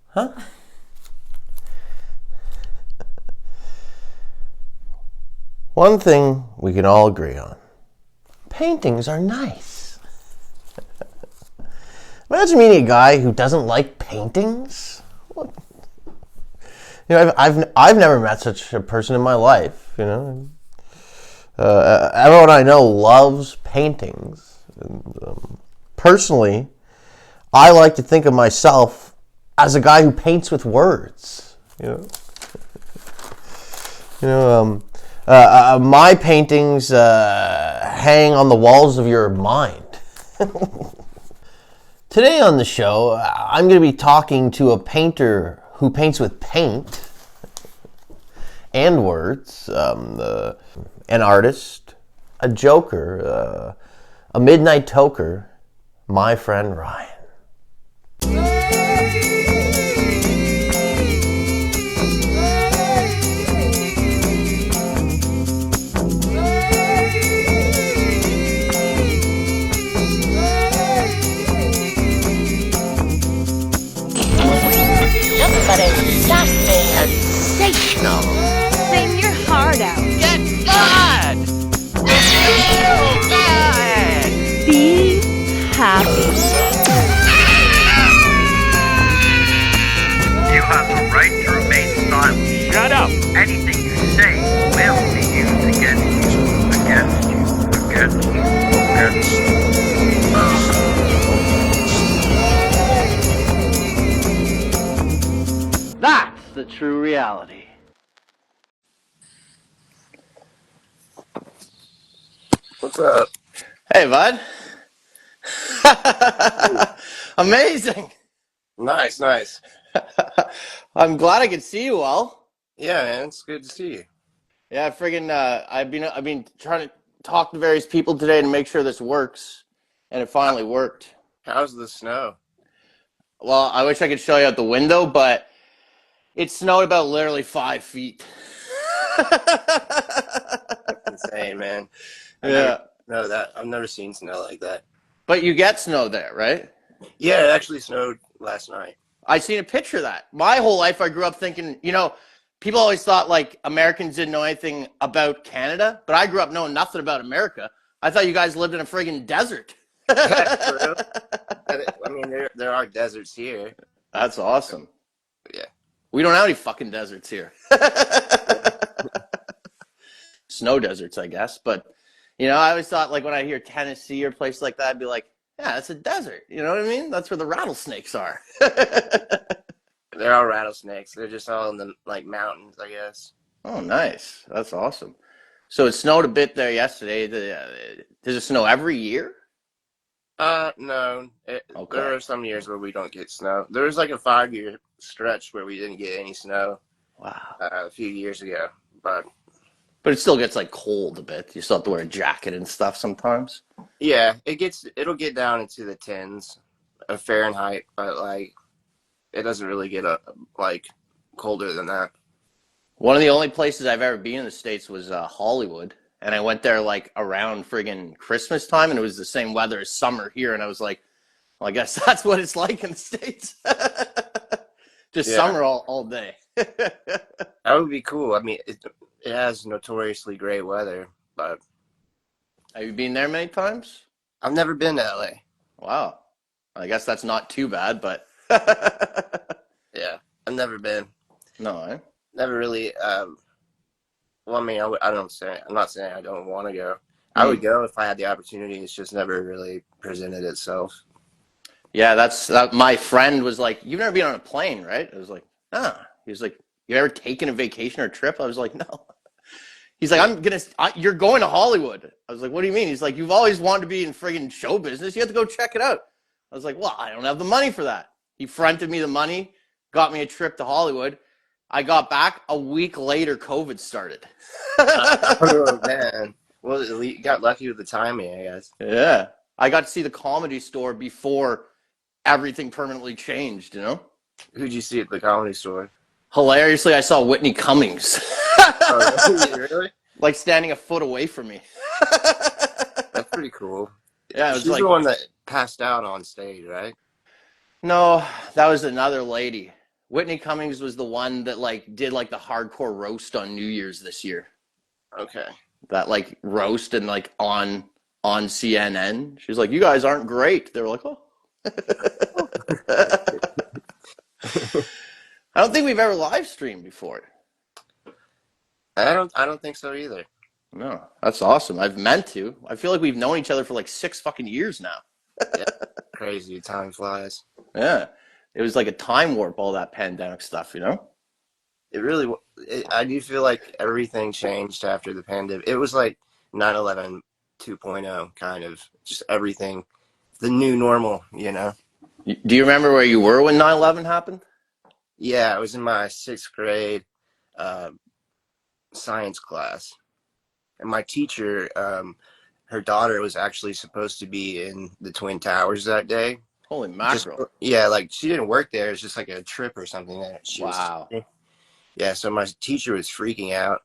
Huh? One thing we can all agree on. Paintings are nice. Imagine meeting a guy who doesn't like paintings. What? You know, I've never met such a person in my life. You know, everyone I know loves paintings. And, personally, I like to think of myself as a guy who paints with words. My paintings hang on the walls of your mind. Today on the show, I'm going to be talking to a painter who paints with paint and words, an artist, a joker, a midnight toker, my friend Ryan. Sensational. Sing your heart out. Get mad. Feel bad. Be happy. You have the right to remain silent. Shut up. Anything you say will be used against you. Against you. Against you. Against you. That's the true reality. What's up? Hey, bud. Amazing. Nice. I'm glad I could see you all. Yeah, man, it's good to see you. Yeah, I've been trying to talk to various people today to make sure this works, and it finally worked. How's the snow? Well, I wish I could show you out the window, but it snowed about literally 5 feet. That's insane, man. I've never seen snow like that. But you get snow there, right? Yeah, it actually snowed last night. I seen a picture of that. My whole life I grew up thinking, people always thought like Americans didn't know anything about Canada, but I grew up knowing nothing about America. I thought you guys lived in a friggin' desert. For real? I mean, there are deserts here. That's awesome. Yeah. We don't have any fucking deserts here. Snow deserts, I guess. But, I always thought like when I hear Tennessee or a place like that, I'd be like, yeah, it's a desert. You know what I mean? That's where the rattlesnakes are. There are rattlesnakes. They're just all in the mountains, I guess. Oh, nice. That's awesome. So it snowed a bit there yesterday. Does it snow every year? No. Okay. There are some years where we don't get snow. There was like a 5-year stretch where we didn't get any snow. Wow. A few years ago, but it still gets like cold a bit. You still have to wear a jacket and stuff sometimes. yeah, it'll get down into the tens of Fahrenheit, but it doesn't really get colder than that. One of the only places I've ever been in the States was Hollywood. And I went there like around friggin' Christmas time, and it was the same weather as summer here. And I was like, well, I guess that's what it's like in the States. Just summer all day. That would be cool. I mean, it has notoriously great weather, but Have you been there many times? I've never been to LA. Wow. I guess that's not too bad, but Yeah, I've never been. no, eh? Never really. Well, I mean, I'm not saying I don't want to go. I would go if I had the opportunity. It's just never really presented itself. Yeah, my friend was like, you've never been on a plane, right? I was like, ah. He was like, you ever taken a vacation or a trip? I was like, no. He's like, you're going to Hollywood. I was like, what do you mean? He's like, you've always wanted to be in friggin' show business. You have to go check it out. I was like, well, I don't have the money for that. He fronted me the money, got me a trip to Hollywood. I got back a week later, COVID started. Oh, man. Well, you got lucky with the timing, I guess. Yeah. I got to see the Comedy Store before everything permanently changed, Who'd you see at the Comedy Store? Hilariously, I saw Whitney Cummings. Oh, really? Like standing a foot away from me. That's pretty cool. Yeah, it was She's like, the one that passed out on stage, right? No, that was another lady. Whitney Cummings was the one that like did like the hardcore roast on New Year's this year. Okay. That like roast and like on CNN. She's like, "You guys aren't great." They were like, "Oh." I don't think we've ever live streamed before. I don't think so either. No, that's awesome. I've meant to. I feel like we've known each other for like 6 fucking years now. Yeah. Crazy, time flies. Yeah. It was like a time warp, all that pandemic stuff, you know? It really, I do feel like everything changed after the pandemic. It was like 9/11 2.0, kind of. Just everything. The new normal, you know? Do you remember where you were when 9/11 happened? Yeah, I was in my 6th grade science class. And my teacher, her daughter was actually supposed to be in the Twin Towers that day. Holy mackerel. Yeah, like she didn't work there. It's just like a trip or something. Wow. Yeah, so my teacher was freaking out.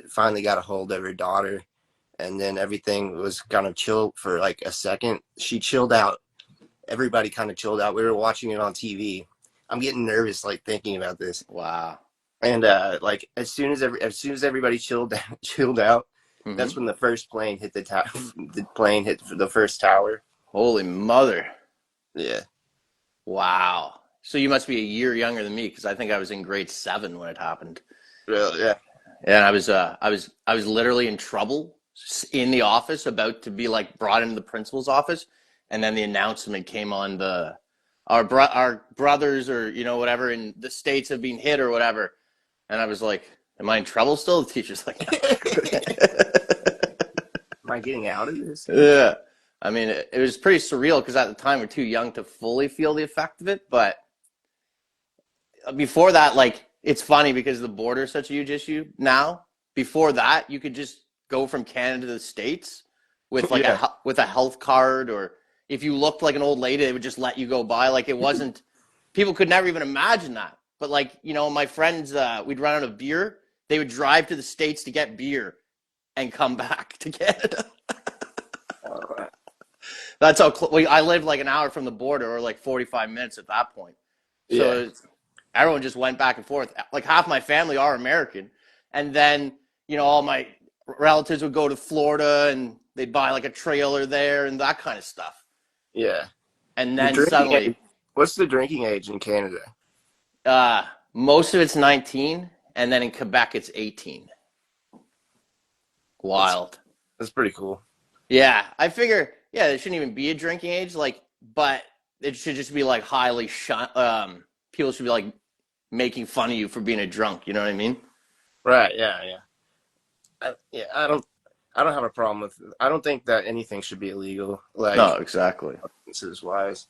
Finally got a hold of her daughter, and then everything was kind of chill for like a second. She chilled out. Everybody kind of chilled out. We were watching it on TV. I'm getting nervous like thinking about this. Wow. And like as soon as everybody chilled out, that's when the first plane hit the tower. The plane hit the first tower. Holy mother. Yeah. Wow. So you must be a year younger than me because I think I was in grade 7 when it happened. Really? Yeah. And I was literally in trouble in the office, about to be like brought into the principal's office, and then the announcement came on our brothers, or you know, whatever in the States have been hit or whatever. And I was like, am I in trouble still? The teacher's like, am I getting out of this? Yeah. I mean, it was pretty surreal because at the time we're too young to fully feel the effect of it. But before that, like, it's funny because the border is such a huge issue now. Before that, you could just go from Canada to the States with like with a health card, or if you looked like an old lady, they would just let you go by. Like it wasn't, people could never even imagine that. But like, you know, my friends, we'd run out of beer. They would drive to the States to get beer and come back to Canada. That's how I lived, like an hour from the border, or like 45 minutes at that point. So everyone just went back and forth. Like half my family are American. And then, you know, all my relatives would go to Florida and they'd buy like a trailer there and that kind of stuff. Yeah. And then suddenly. What's the drinking age in Canada? Most of it's 19, and then in Quebec it's 18. Wild. That's pretty cool. Yeah, I figure. Yeah, there shouldn't even be a drinking age, like, but it should just be like highly people should be like making fun of you for being a drunk. You know what I mean? Right. Yeah. I don't have a problem with. I don't think that anything should be illegal. Like, no, exactly. Substances wise,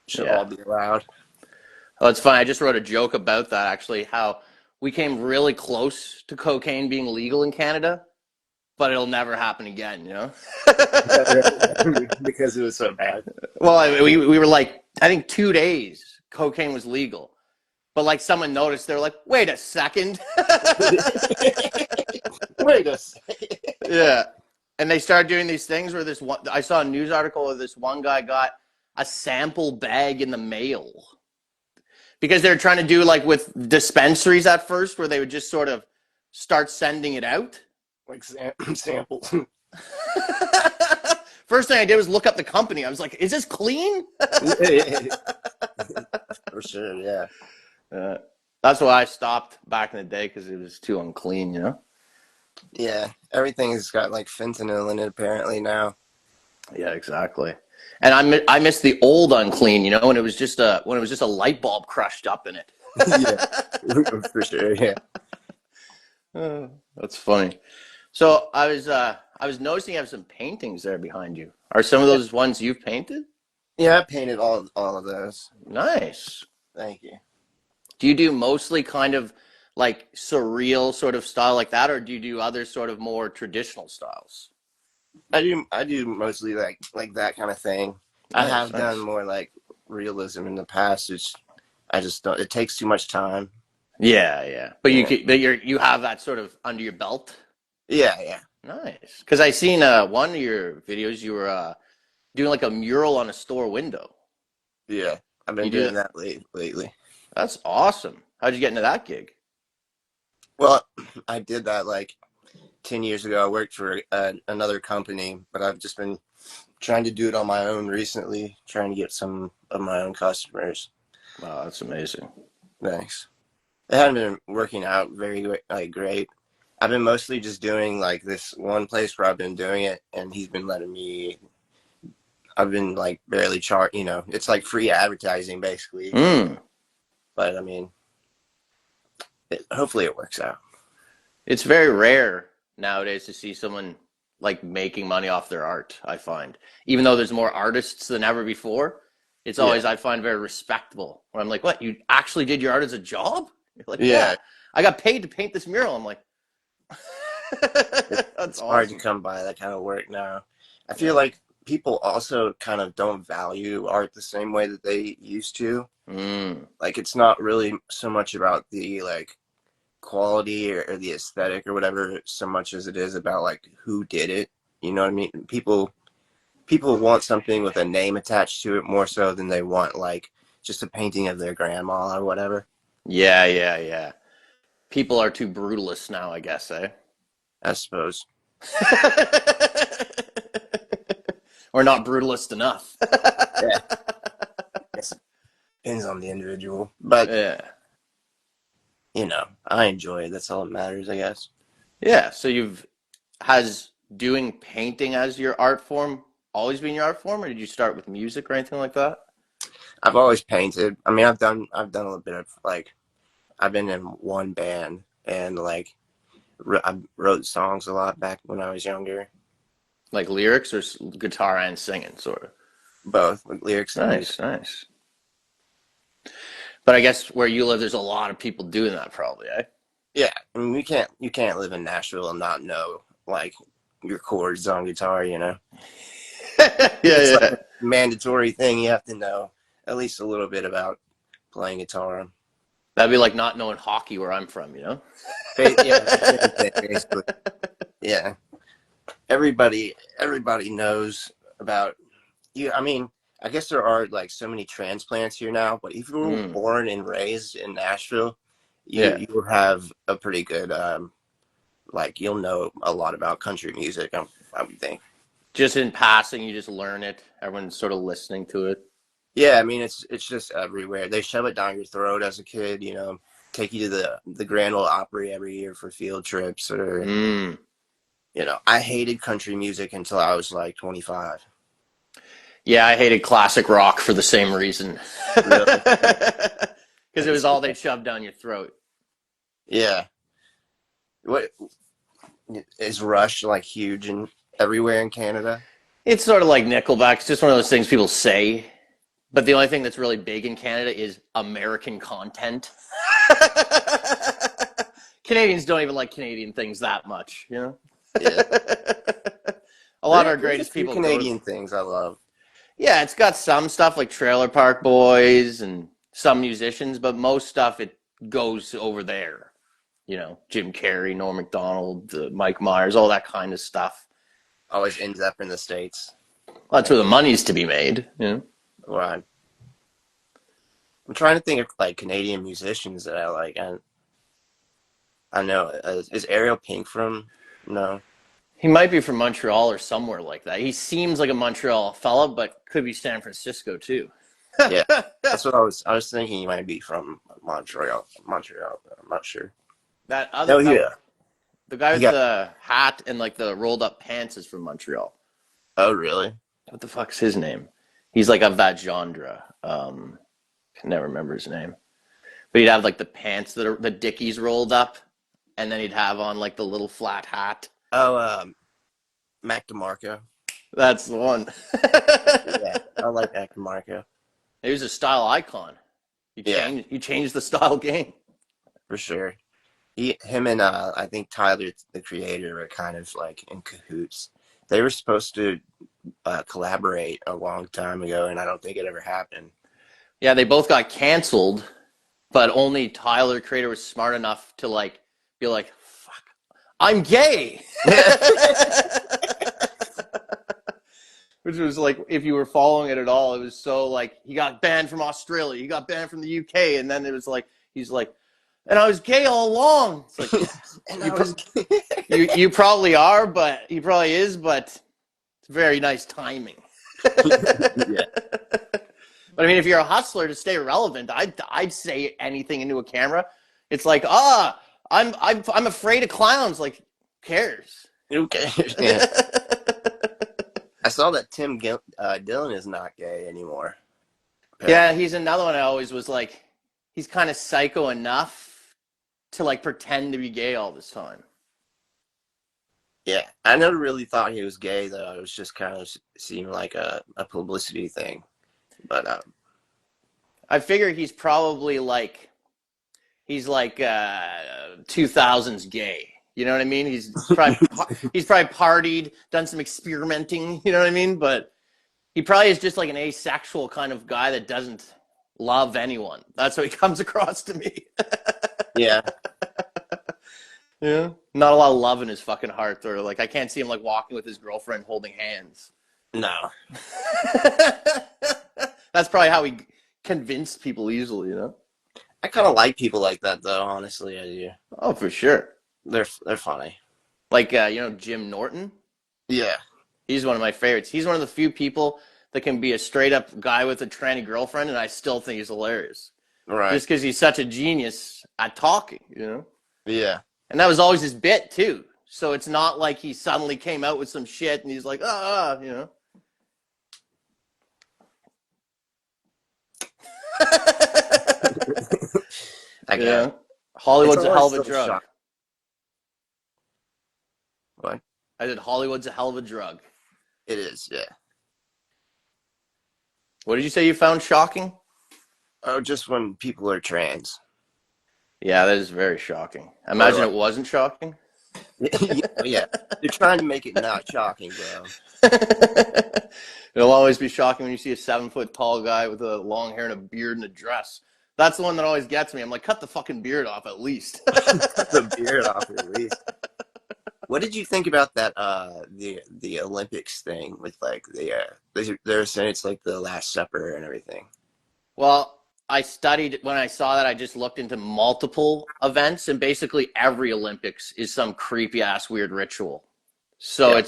should all be allowed. Oh, it's funny. I just wrote a joke about that, actually, how we came really close to cocaine being legal in Canada, but it'll never happen again, you know? Because it was so bad. Well, we were like, I think 2 days cocaine was legal. But like someone noticed, they were like, wait a second. Wait a second. Yeah. And they started doing these things where I saw a news article where this one guy got a sample bag in the mail. Because they were trying to do like with dispensaries at first, where they would just sort of start sending it out. Like samples. First thing I did was look up the company. I was like, is this clean? For sure, yeah. That's why I stopped back in the day, because it was too unclean, you know? Yeah, everything has got like fentanyl in it apparently now. Yeah, exactly. And I miss the old unclean, you know, when it was just a light bulb crushed up in it. Yeah, for sure. Yeah. That's funny. So I was noticing you have some paintings there behind you. Are some of those ones you've painted? Yeah, I painted all of those. Nice. Thank you. Do you do mostly kind of like surreal sort of style like that, or do you do other sort of more traditional styles? I do mostly like that kind of thing. Nice, I have nice. done more like realism in the past. I just don't. It takes too much time. Yeah. But you have that sort of under your belt. Yeah. Nice. Because I seen one of your videos. You were doing like a mural on a store window. Yeah, I've been You do doing that lately. That's awesome. How'd you get into that gig? Well, I did that like 10 years ago. I worked for another company, but I've just been trying to do it on my own recently, trying to get some of my own customers. Wow, that's amazing. Thanks. It hasn't been working out very like great. I've been mostly just doing like this one place where I've been doing it, and he's been letting me. I've been like barely it's like free advertising basically. Mm. But I mean, hopefully it works out. It's very rare nowadays to see someone like making money off their art, I find. Even though there's more artists than ever before, it's always, I find, very respectable. When I'm like, what, you actually did your art as a job? You're like, yeah, I got paid to paint this mural. I'm like, it's hard to come by that kind of work now. I feel like people also kind of don't value art the same way that they used to. Like, it's not really so much about the like quality or the aesthetic or whatever so much as it is about like who did it. You know what I mean? People want something with a name attached to it more so than they want like just a painting of their grandma or whatever. Yeah. People are too brutalist now, I guess, eh? I suppose. Or not brutalist enough. Yeah. Depends on the individual. But, I enjoy it. That's all that matters, I guess. Yeah, so has doing painting as your art form always been your art form, or did you start with music or anything like that? I've always painted. I mean, I've done a little bit of like, I've been in one band and like, I wrote songs a lot back when I was younger. Like lyrics or guitar and singing, sort of? Both, like lyrics and music. Nice. But I guess where you live, there's a lot of people doing that probably, eh? Yeah, I mean, you can't live in Nashville and not know like your chords on guitar, Yeah. It's like a mandatory thing. You have to know at least a little bit about playing guitar. That'd be like not knowing hockey where I'm from, Yeah, basically. Yeah. Everybody knows about you. I mean, I guess there are like so many transplants here now, but if you were born and raised in Nashville, you will have a pretty good like you'll know a lot about country music, I would think. Just in passing, you just learn it. Everyone's sort of listening to it. Yeah, I mean it's just everywhere. They shove it down your throat as a kid, take you to the Grand Ole Opry every year for field trips or I hated country music until I was like 25. Yeah, I hated classic rock for the same reason. Really? Because it was all they shoved down your throat. Yeah. What is Rush like huge and everywhere in Canada? It's sort of like Nickelback. It's just one of those things people say. But the only thing that's really big in Canada is American content. Canadians don't even like Canadian things that much, Yeah. A lot of our greatest people. Canadian things I love. Yeah, it's got some stuff like Trailer Park Boys and some musicians, but most stuff it goes over there. Jim Carrey, Norm Macdonald, Mike Myers, all that kind of stuff. Always ends up in the States. Well, that's where the money's to be made. Right. I'm trying to think of like Canadian musicians that I like. I know. Is Ariel Pink from? No. He might be from Montreal or somewhere like that. He seems like a Montreal fella, but could be San Francisco too. Yeah, that's what I was thinking. He might be from Montreal. I'm not sure. That other the guy with got the hat and like the rolled up pants is from Montreal. Oh, really? What the fuck's his name? He's like of that genre. Can never remember his name. But he'd have like the pants that are the dickies rolled up, and then he'd have on like the little flat hat. Oh, Mac DeMarco. That's the one. Yeah, I like Mac DeMarco. He was a style icon. You changed the style game. For sure. Him and I think Tyler, the creator, are kind of like in cahoots. They were supposed to collaborate a long time ago, and I don't think it ever happened. Yeah, they both got canceled, but only Tyler, the creator, was smart enough to like be like, "Fuck, I'm gay." which was like, if you were following it at all, it was so like, he got banned from Australia, he got banned from the UK, and then it was like, he's like, and I was gay all along. It's like, yeah, And you, I was you probably are, but he probably is, but it's very nice timing. yeah. But I mean, if you're a hustler to stay relevant, I'd say anything into a camera. It's like, I'm afraid of clowns. Like, who cares? Who cares? Yeah. I saw that Dillon is not gay anymore. Yeah, he's another one. I always was like, he's kind of psycho enough to like pretend to be gay all this time. Yeah, I never really thought he was gay though. It was just kind of seemed like a publicity thing. But I figure he's probably like, he's like 2000s gay. You know what I mean? He's probably partied, done some experimenting. You know what I mean? But he probably is just like an asexual kind of guy that doesn't love anyone. That's how he comes across to me. yeah, Yeah, not a lot of love in his fucking heart, or like I can't see him like walking with his girlfriend holding hands. no. That's probably how he convinced people easily, you know. I kind of like people like that though. Honestly, I do. Oh, for sure. They're funny. Like you know, Jim Norton. Yeah. He's one of my favorites. He's one of the few people that can be a straight up guy with a tranny girlfriend, and I still think he's hilarious. Right. Just because he's such a genius at talking, you know. Yeah. And that was always his bit too. So it's not like he suddenly came out with some shit and he's like, you know. I guess. Yeah. Hollywood's a hell of a It's always drug. What? I said Hollywood's a hell of a drug. It is. Yeah. What did you say you found shocking? Oh, just when people are trans. Yeah, that is very shocking. Imagine it wasn't shocking. Yeah. They're trying to make it not shocking, bro. It'll always be shocking when you see a 7-foot tall guy with a long hair and a beard and a dress. That's the one that always gets me. I'm like, cut the fucking beard off at least. Cut the beard off at least. What did you think about that? The Olympics thing with like they're saying it's like the Last Supper and everything. Well, I studied, when I saw that, I just looked into multiple events, and basically every Olympics is some creepy ass weird ritual. So Yeah.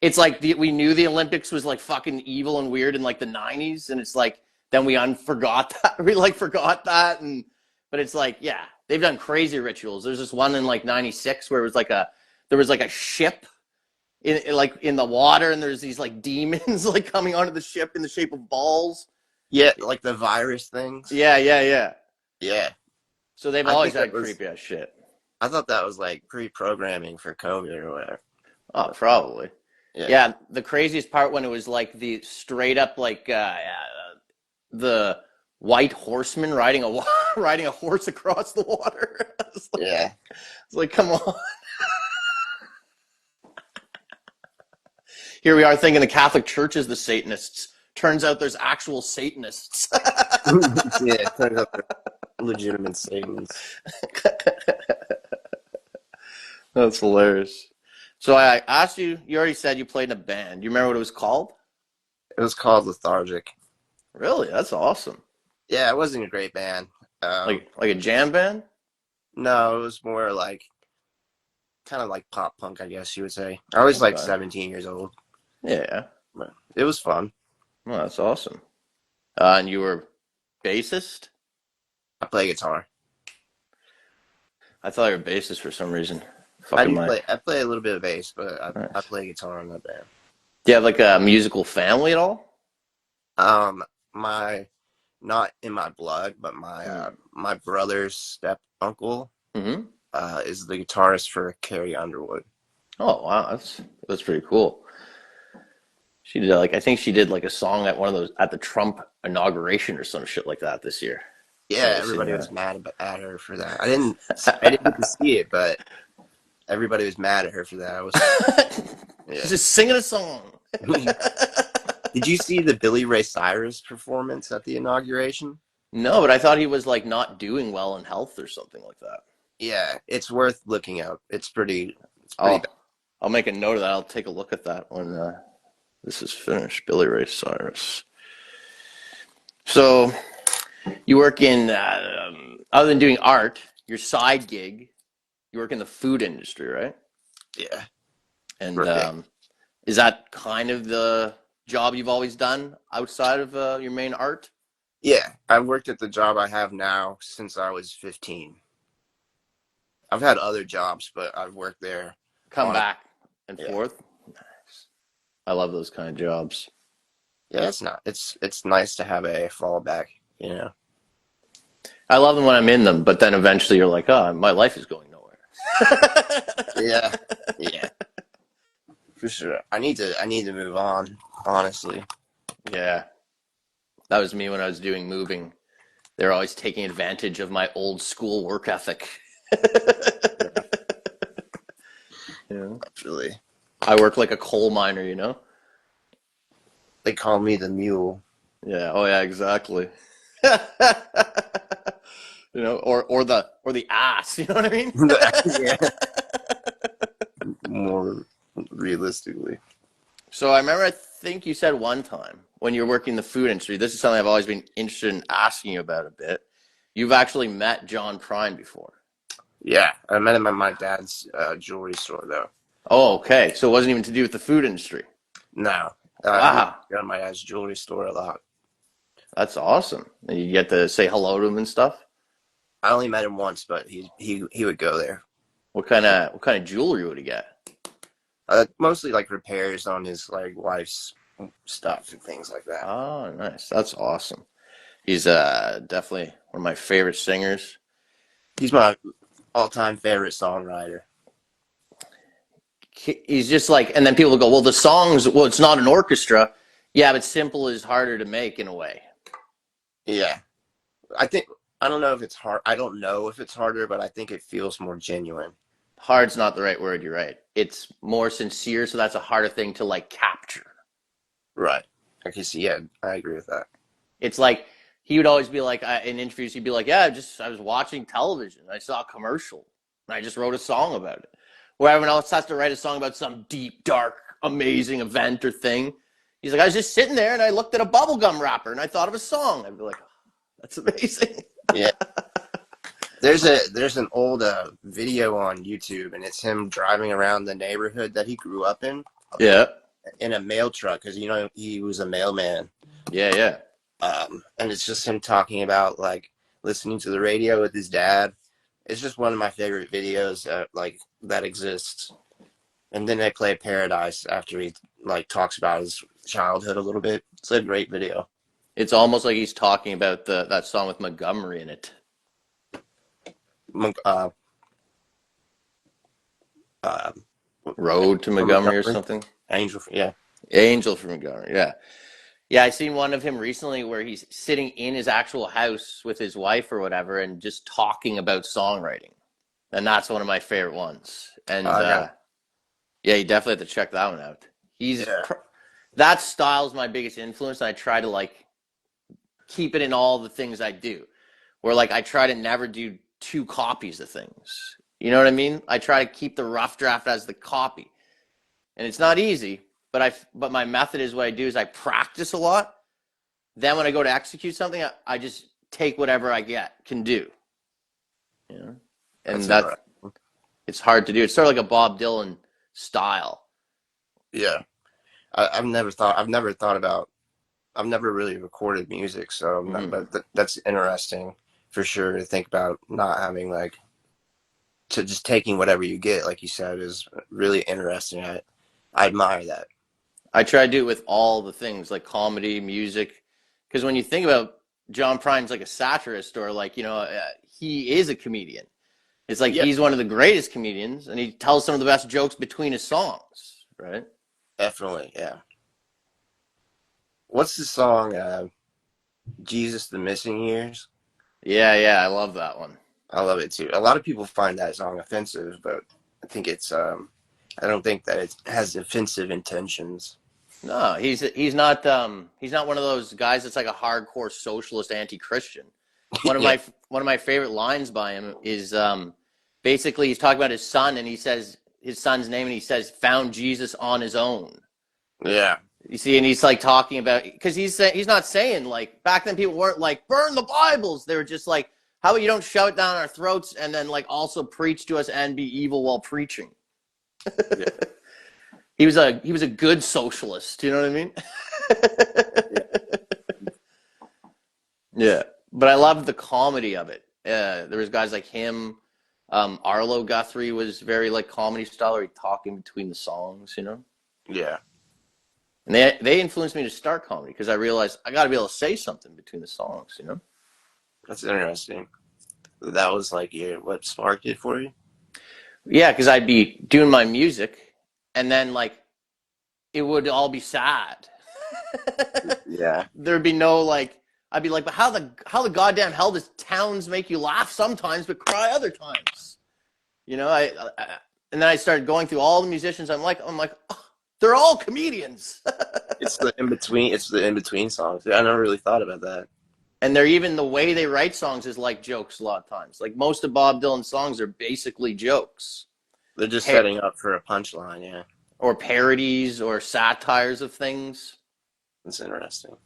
it's like we knew the Olympics was like fucking evil and weird in like the 90s, and it's like then we forgot that. We like forgot that, but it's like, yeah, they've done crazy rituals. There's this one in like 96 where it was like there was like a ship in the water, and there's these like demons like coming onto the ship in the shape of balls. Yeah, like the virus things. Yeah. Yeah. So they've I always think had that was- creepy ass shit. I thought that was like pre-programming for COVID or whatever. Oh, probably. Yeah. Yeah. The craziest part when it was like the straight up like the white horseman riding a horse across the water. Yeah. It's like, come on. Here we are thinking the Catholic Church is the Satanists. Turns out there's actual Satanists. Yeah, it turns out they're legitimate Satans. That's hilarious. So I asked you, you already said you played in a band. You remember what it was called? It was called Lethargic. Really? That's awesome. Yeah, it wasn't a great band. Like a jam band? No, it was more like kind of like pop punk, I guess you would say. I was like Okay. 17 years old. Yeah. But it was fun. Well, that's awesome. And you were bassist? I play guitar. I thought you were bassist for some reason. I Fucking my. play a little bit of bass, but I Nice. play guitar in that band. Do you have like a musical family at all? Not in my blood, but my brother's step uncle Mm-hmm. is the guitarist for Carrie Underwood. Oh wow, that's pretty cool. She did I think she did like a song at one of those at the Trump inauguration or some shit like that this year. Yeah, I've seen everybody that. was mad at her for that. I didn't get to see it, but everybody was mad at her for that. I was yeah. She's just singing a song. Did you see the Billy Ray Cyrus performance at the inauguration? No, but I thought he was like not doing well in health or something like that. Yeah, it's worth looking up. It's pretty Oh, bad. I'll make a note of that. I'll take a look at that when This is finished. Billy Ray Cyrus. So you work in, other than doing art, your side gig, you work in the food industry, right? Yeah. And Right. is that kind of the job you've always done outside of your main art? Yeah. I've worked at the job I have now since I was 15. I've had other jobs, but I've worked there Come on it. back and Yeah. forth? Nice. I love those kind of jobs. Yeah, it's nice to have a fallback, you know. I love them when I'm in them, but then eventually you're like, oh, my life is going nowhere. Yeah. Yeah. For sure. I need to move on, honestly. Yeah. That was me when I was doing moving. They're always taking advantage of my old school work ethic. Yeah. Actually. I work like a coal miner, you know? They call me the mule. Yeah. Oh yeah, exactly. You know, or the ass, you know what I mean? Yeah. More realistically. So I remember, I think you said one time when you're working in the food industry, this is something I've always been interested in asking you about a bit. You've actually met John Prine before. Yeah. I met him at my dad's jewelry store though. Oh, okay. So it wasn't even to do with the food industry. No. We Wow. go to my dad's jewelry store a lot. That's awesome. And you get to say hello to him and stuff. I only met him once, but he would go there. What kind of jewelry would he get? Mostly like repairs on his like wife's stuff and things like that. Oh, nice. That's awesome. He's definitely one of my favorite singers. He's my all-time favorite songwriter. He's just like, and then people go, well, the songs, well, it's not an orchestra. Yeah, but simple is harder to make in a way. Yeah. I don't know if it's hard. I don't know if it's harder, but I think it feels more genuine. Hard's not the right word. You're right. It's more sincere, so that's a harder thing to like capture. Right. I can see. Yeah, I agree with that. It's like he would always be like, in interviews, he'd be like, yeah, I was watching television. I saw a commercial and I just wrote a song about it. Where everyone else has to write a song about some deep, dark, amazing event or thing. He's like, I was just sitting there and I looked at a bubblegum wrapper and I thought of a song. I'd be like, oh, that's amazing. Yeah. There's an old video on YouTube, and it's him driving around the neighborhood that he grew up Yeah. in a mail truck, because he was a mailman. Yeah. And it's just him talking about like listening to the radio with his dad. It's just one of my favorite videos that exists. And then they play Paradise after he like talks about his childhood a little bit. It's a great video. It's almost like he's talking about that song with Montgomery in it. Road to Montgomery or something. Angel from Montgomery. Yeah. I seen one of him recently where he's sitting in his actual house with his wife or whatever and just talking about songwriting, and that's one of my favorite ones. And yeah, you definitely have to check that one out. That style's my biggest influence, and I try to like keep it in all the things I do. Where like I try to never do 2 copies of things. You know what I mean? I try to keep the rough draft as the copy. And it's not easy, but my method is what I do is I practice a lot. Then when I go to execute something, I just take whatever I can do. You know? And it's hard to do. It's sort of like a Bob Dylan style. Yeah. I've never really recorded music, so but that's interesting for sure to think about. Not having to just taking whatever you get, like you said, is really interesting. I admire that. I try to do it with all the things like comedy, music, because when you think about John Prine's like a satirist or he is a comedian. It's like he's one of the greatest comedians, and he tells some of the best jokes between his songs, right? Definitely, yeah. What's the song, Jesus the Missing Years? Yeah, I love that one. I love it too. A lot of people find that song offensive, but I think I don't think that it has offensive intentions. No, he's not one of those guys that's like a hardcore socialist anti-Christian. One of my favorite lines by him is basically he's talking about his son, and he says his son's name, and he says found Jesus on his own. Yeah. You see, and he's like talking about, because he's not saying like back then people weren't like burn the Bibles. They were just like, how about you don't shove it down our throats and then like also preach to us and be evil while preaching. Yeah. He was a good socialist. You know what I mean? Yeah, but I loved the comedy of it. There was guys like him. Arlo Guthrie was very like comedy style, or he'd talk in between the songs, you know. Yeah. And they influenced me to start comedy because I realized I got to be able to say something between the songs, you know. That's interesting. That was like what sparked it for you? Yeah, because I'd be doing my music, and then like it would all be sad. Yeah. There'd be no like. I'd be like, but how the goddamn hell does towns make you laugh sometimes but cry other times? You know, and then I started going through all the musicians. I'm like, oh, they're all comedians. It's the in between. It's the in between songs. I never really thought about that. And they're even the way they write songs is like jokes a lot of times. Like most of Bob Dylan's songs are basically jokes. They're just setting up for a punchline. Yeah. Or parodies or satires of things. That's interesting.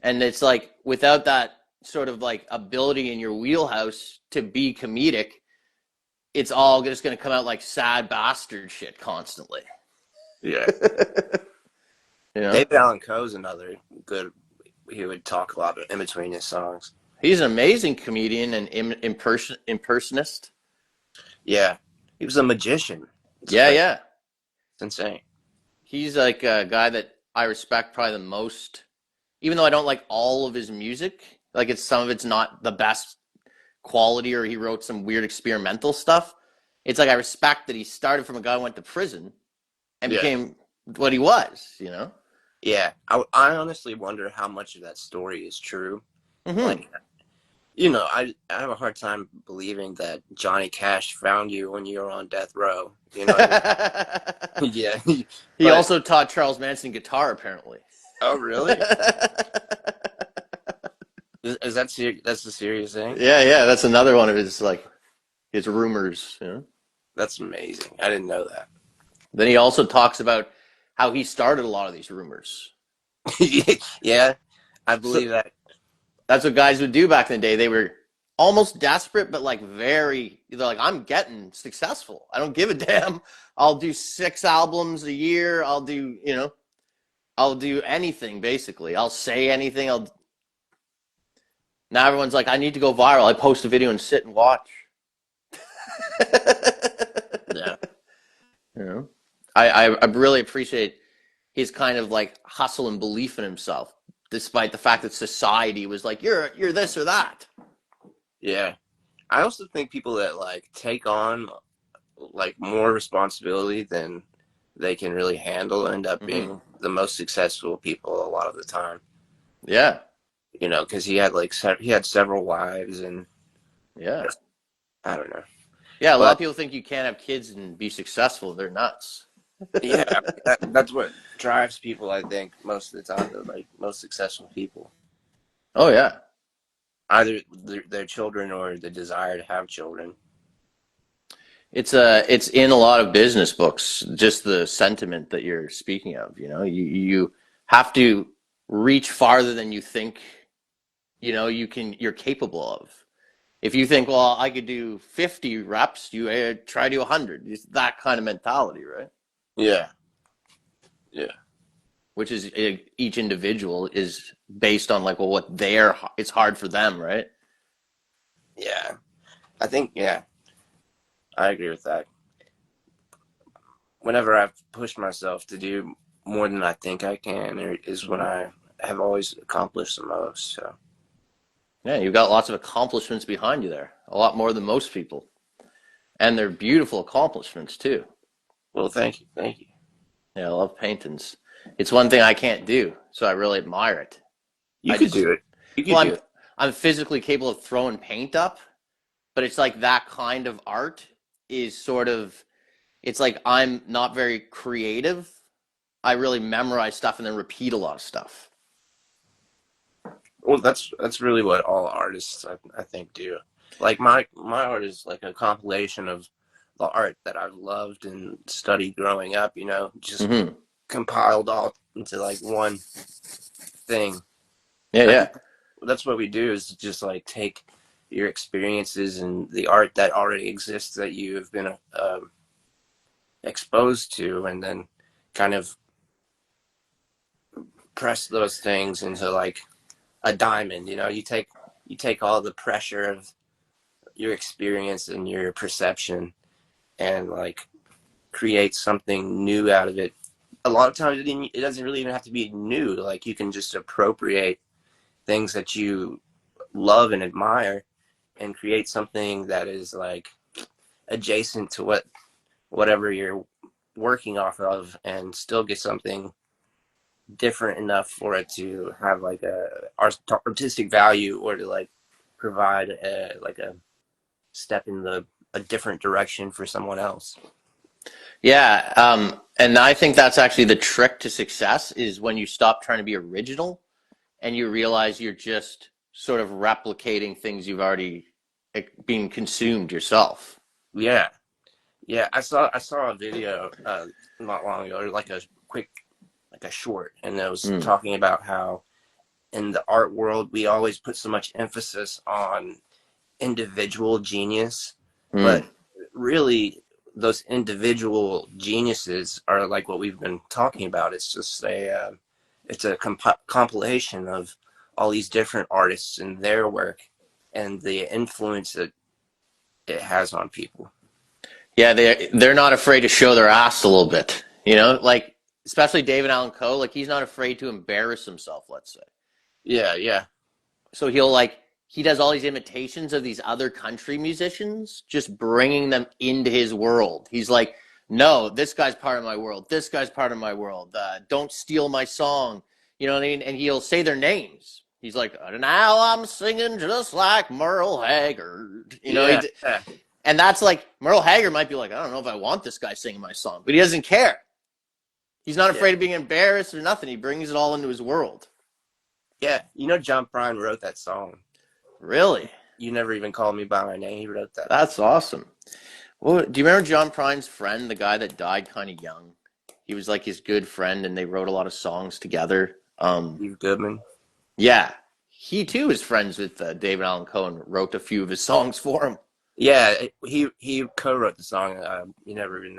And it's like without that sort of like ability in your wheelhouse to be comedic, it's all just going to come out like sad bastard shit constantly. Yeah. You know? David Allan Coe's another good. He would talk a lot in between his songs. He's an amazing comedian and impersonist. Yeah. He was a magician. Yeah. It's insane. He's like a guy that I respect probably the most, even though I don't like all of his music. Like some of it's not the best quality, or he wrote some weird experimental stuff. It's like I respect that he started from a guy who went to prison and became what he was, you know? Yeah. I honestly wonder how much of that story is true. Mm-hmm. Like, you know, I have a hard time believing that Johnny Cash found you when you were on death row. You know what I mean? Yeah. He also taught Charles Manson guitar, apparently. Oh, really? Is that that's a serious thing? Yeah. That's another one of his like his rumors. You know? That's amazing. I didn't know that. Then he also talks about how he started a lot of these rumors. Yeah, I believe that. That's what guys would do back in the day. They were almost desperate, but like they're like, I'm getting successful. I don't give a damn. I'll do 6 albums a year. I'll do anything basically. I'll say anything. Now everyone's like, I need to go viral. I post a video and sit and watch. Yeah. You know, I really appreciate his kind of like hustle and belief in himself, despite the fact that society was like, you're this or that. Yeah. I also think people that like take on like more responsibility than they can really handle end up being the most successful people a lot of the time. Yeah. You know, because he had several wives and Yeah. I don't know. Yeah, a lot of people think you can't have kids and be successful. They're nuts. Yeah, that's what drives people, I think, most of the time. They're like most successful people. Oh, yeah. Either their children or the desire to have children. It's in a lot of business books, just the sentiment that you're speaking of. You know, you have to reach farther than you think, you know, you're capable of. If you think, well, I could do 50 reps, you try to do 100. It's that kind of mentality, right? Yeah. Yeah. Which is each individual is based on like, well, it's hard for them, right? Yeah. I think, yeah, I agree with that. Whenever I've pushed myself to do more than I think I can is when I have always accomplished the most. So. Yeah, you've got lots of accomplishments behind you there, a lot more than most people. And they're beautiful accomplishments too. Well, thank you. Thank you. Yeah, I love paintings. It's one thing I can't do, so I really admire it. You could do it. You could do it. I'm physically capable of throwing paint up, but it's like that kind of art is sort of, it's like I'm not very creative. I really memorize stuff and then repeat a lot of stuff. Well, that's really what all artists I think do. Like my art is like a compilation of the art that I've loved and studied growing up. You know, just compiled all into like one thing. Yeah, I yeah. think that's what we do, is just like take your experiences and the art that already exists that you have been exposed to, and then kind of press those things into like a diamond. You take all the pressure of your experience and your perception and like create something new out of it. A lot of times it doesn't really even have to be new. Like you can just appropriate things that you love and admire and create something that is like adjacent to whatever you're working off of, and still get something different enough for it to have like a artistic value, or to like provide a step in a different direction for someone else. Yeah, and I think that's actually the trick to success is when you stop trying to be original and you realize you're just sort of replicating things you've already been consumed yourself. Yeah, yeah. I saw a video not long ago, or like a quick, like a short, and it was Mm. talking about how in the art world we always put so much emphasis on individual genius, but Mm. really those individual geniuses are like what we've been talking about. It's just a compilation of all these different artists and their work and the influence that it has on people. Yeah, they're not afraid to show their ass a little bit, like especially David Allan Coe, like he's not afraid to embarrass himself, let's say. Yeah, yeah, So he does all these imitations of these other country musicians, just bringing them into his world. He's like, no, this guy's part of my world. This guy's part of my world. Don't steal my song. You know what I mean? And he'll say their names. He's like, now I'm singing just like Merle Haggard. yeah, yeah, And that's like, Merle Haggard might be like, I don't know if I want this guy singing my song, but he doesn't care. He's not yeah. afraid of being embarrassed or nothing. He brings it all into his world. Yeah. John Prine wrote that song. Really? You Never Even Called Me by My Name. He wrote that. That's awesome. Well, do you remember John Prine's friend, the guy that died kind of young? He was like his good friend, and they wrote a lot of songs together. Steve Goodman. Yeah, he too is friends with David Allan Coe and wrote a few of his songs for him. Yeah, he co-wrote the song "You Never Even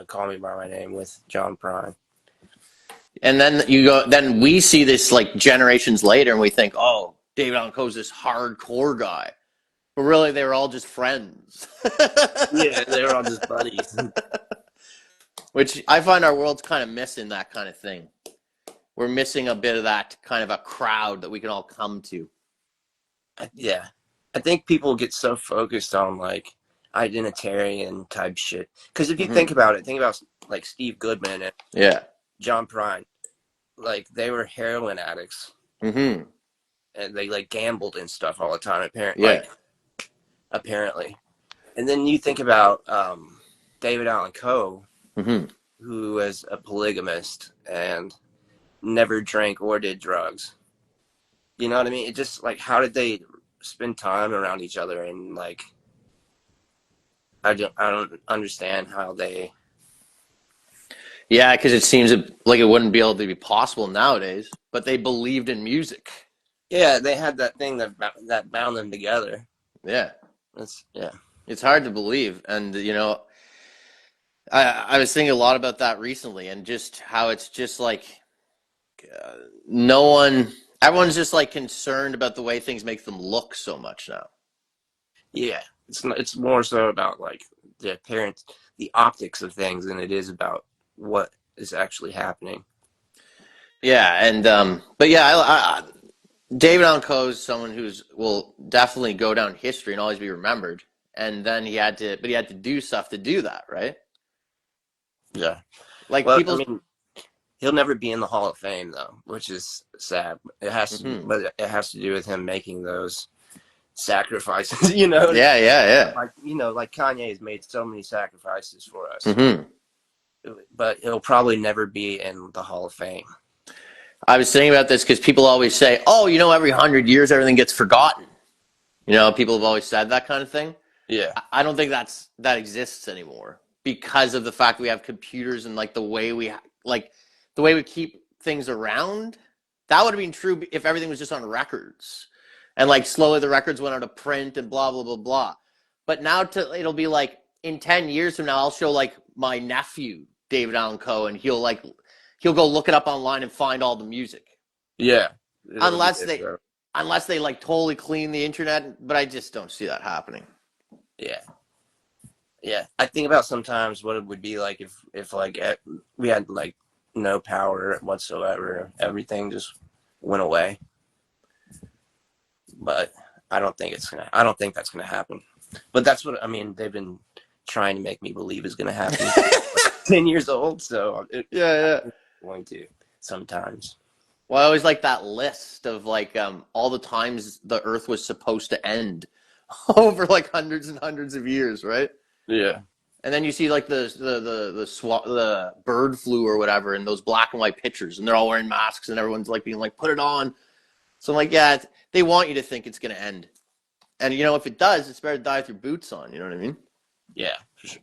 Call Me by My Name" with John Prine. And then then we see this like generations later, and we think, oh, David Allan Coe's this hardcore guy, but really they were all just friends. Yeah, they were all just buddies. Which I find our world's kind of missing that kind of thing. We're missing a bit of that kind of a crowd that we can all come to. Yeah, I think people get so focused on like identitarian type shit. Because if you think about it, think about like Steve Goodman and Yeah. John Prine. Like they were heroin addicts, Mm-hmm. and they like gambled and stuff all the time. Yeah. Apparently. And then you think about David Allan Coe, Mm-hmm. who was a polygamist and never drank or did drugs. You know what I mean? It just like, how did they spend time around each other? And like, I don't understand how they. Yeah, because it seems like it wouldn't be able to be possible nowadays, but they believed in music. Yeah, they had that thing that bound them together. Yeah. Yeah. It's hard to believe. And, I was thinking a lot about that recently and just how it's just like everyone's just like concerned about the way things make them look so much now. Yeah, it's more so about like the optics of things than it is about what is actually happening. Yeah, and but yeah, David Allan Coe is someone will definitely go down history and always be remembered. And then he had to do stuff to do that, right? Yeah. Like Well, people. I mean, he'll never be in the Hall of Fame though, which is sad. It has to, but it has to do with him making those sacrifices. Yeah, yeah. Like like Kanye has made so many sacrifices for us, but he'll probably never be in the Hall of Fame. I was thinking about this because people always say, "Oh, every 100 years everything gets forgotten." People have always said that kind of thing. Yeah. I don't think that exists anymore because of the fact that we have computers and like the way we keep things around. That would have been true if everything was just on records, and like slowly the records went out of print and blah blah blah blah. But now it'll be like in 10 years from now, I'll show like my nephew David Allan Coe, and he'll go look it up online and find all the music. Yeah. Unless they like totally clean the internet, but I just don't see that happening. Yeah. Yeah. I think about sometimes what it would be like if like we had like no power whatsoever. Everything just went away. But I don't think that's gonna happen. But that's what I mean. They've been trying to make me believe is gonna happen. 10 years old, so Yeah. I'm going to sometimes. Well, I always like that list of like all the times the Earth was supposed to end over like hundreds and hundreds of years, right? Yeah. And then you see like the bird flu or whatever, and those black and white pictures, and they're all wearing masks, and everyone's like being like, "Put it on." So I'm like, yeah, they want you to think it's gonna end, and you know if it does, it's better to die with your boots on. You know what I mean? Yeah, for sure.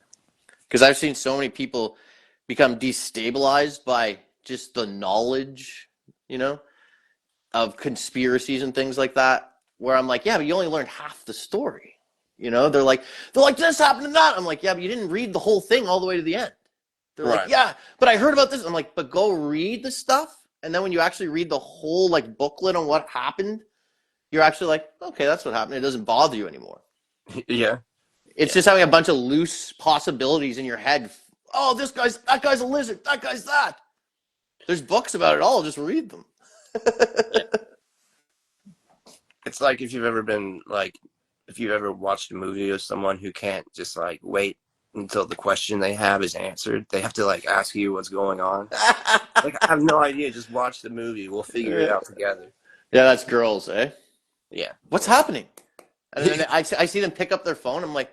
Because I've seen so many people become destabilized by just the knowledge, you know, of conspiracies and things like that, where I'm like, yeah, but you only learned half the story. You know, they're like, this happened and that. I'm like, yeah, but you didn't read the whole thing all the way to the end. They're like, yeah, but I heard about this. I'm like, but go read the stuff. And then when you actually read the whole like booklet on what happened, you're actually like, okay, that's what happened. It doesn't bother you anymore. Yeah. It's just having a bunch of loose possibilities in your head. Oh, that guy's a lizard. That guy's that. There's books about it all. Just read them. It's like if you've ever watched a movie with someone who can't just like wait until the question they have is answered. They have to like ask you what's going on. Like, I have no idea. Just watch the movie. We'll figure it out together. Yeah, that's girls, eh? Yeah. What's happening? And then I see them pick up their phone. I'm like,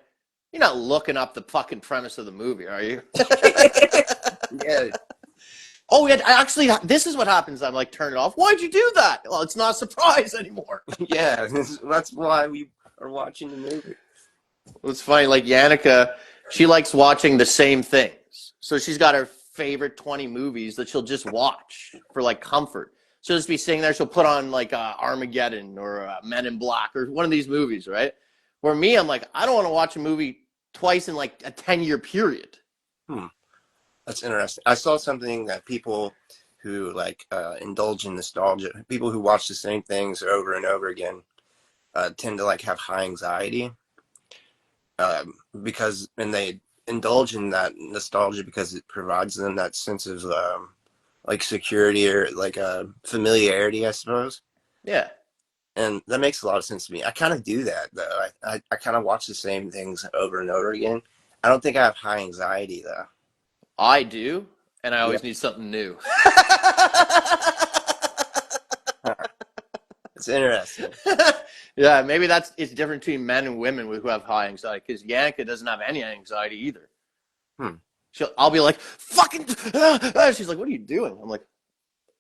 you're not looking up the fucking premise of the movie, are you? Yeah. Oh, yeah, this is what happens. I'm like, turn it off. Why'd you do that? Well, it's not a surprise anymore. Yeah. That's why we are watching the movie. Well, it's funny. Like, Yannicka, she likes watching the same things. So she's got her favorite 20 movies that she'll just watch for, like, comfort. She'll just be sitting there. She'll put on, like, Armageddon or Men in Black or one of these movies, right? Where me, I'm like, I don't want to watch a movie twice in, like, a 10-year period. That's interesting. I saw something that people who like indulge in nostalgia, people who watch the same things over and over again, tend to like have high anxiety, because and they indulge in that nostalgia because it provides them that sense of like security or like familiarity, I suppose. Yeah. And that makes a lot of sense to me. I kind of do that though. I kind of watch the same things over and over again. I don't think I have high anxiety though. I do, and I always need something new. It's interesting. Yeah, maybe it's different between men and women who have high anxiety, because Yannicka doesn't have any anxiety either. I'll be like, fucking, she's like, what are you doing? I'm like,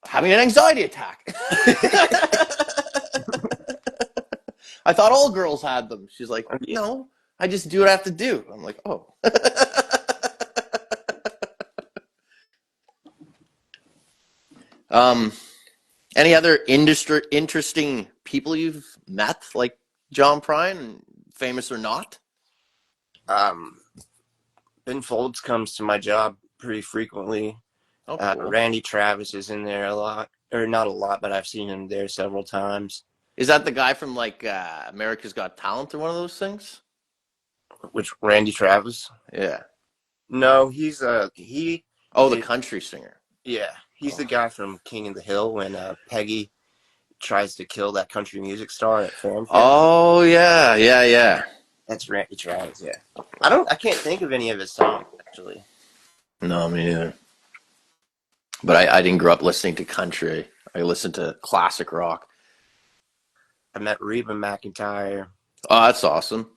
having an anxiety attack. I thought all girls had them. She's like, no, I just do what I have to do. I'm like, oh. Any other interesting people you've met, like John Prine, famous or not? Ben Folds comes to my job pretty frequently. Oh, cool. Randy Travis is in there a lot, or not a lot, but I've seen him there several times. Is that the guy from like America's Got Talent or one of those things? Which Randy Travis? Yeah. No, he's he. Oh, the country singer. Yeah, he's the guy from King of the Hill when Peggy tries to kill that country music star at Fan Fair. Oh yeah. That's Randy Travis. Yeah, I can't think of any of his songs actually. No, me neither. But I didn't grow up listening to country. I listened to classic rock. I met Reba McEntire. Oh, that's awesome.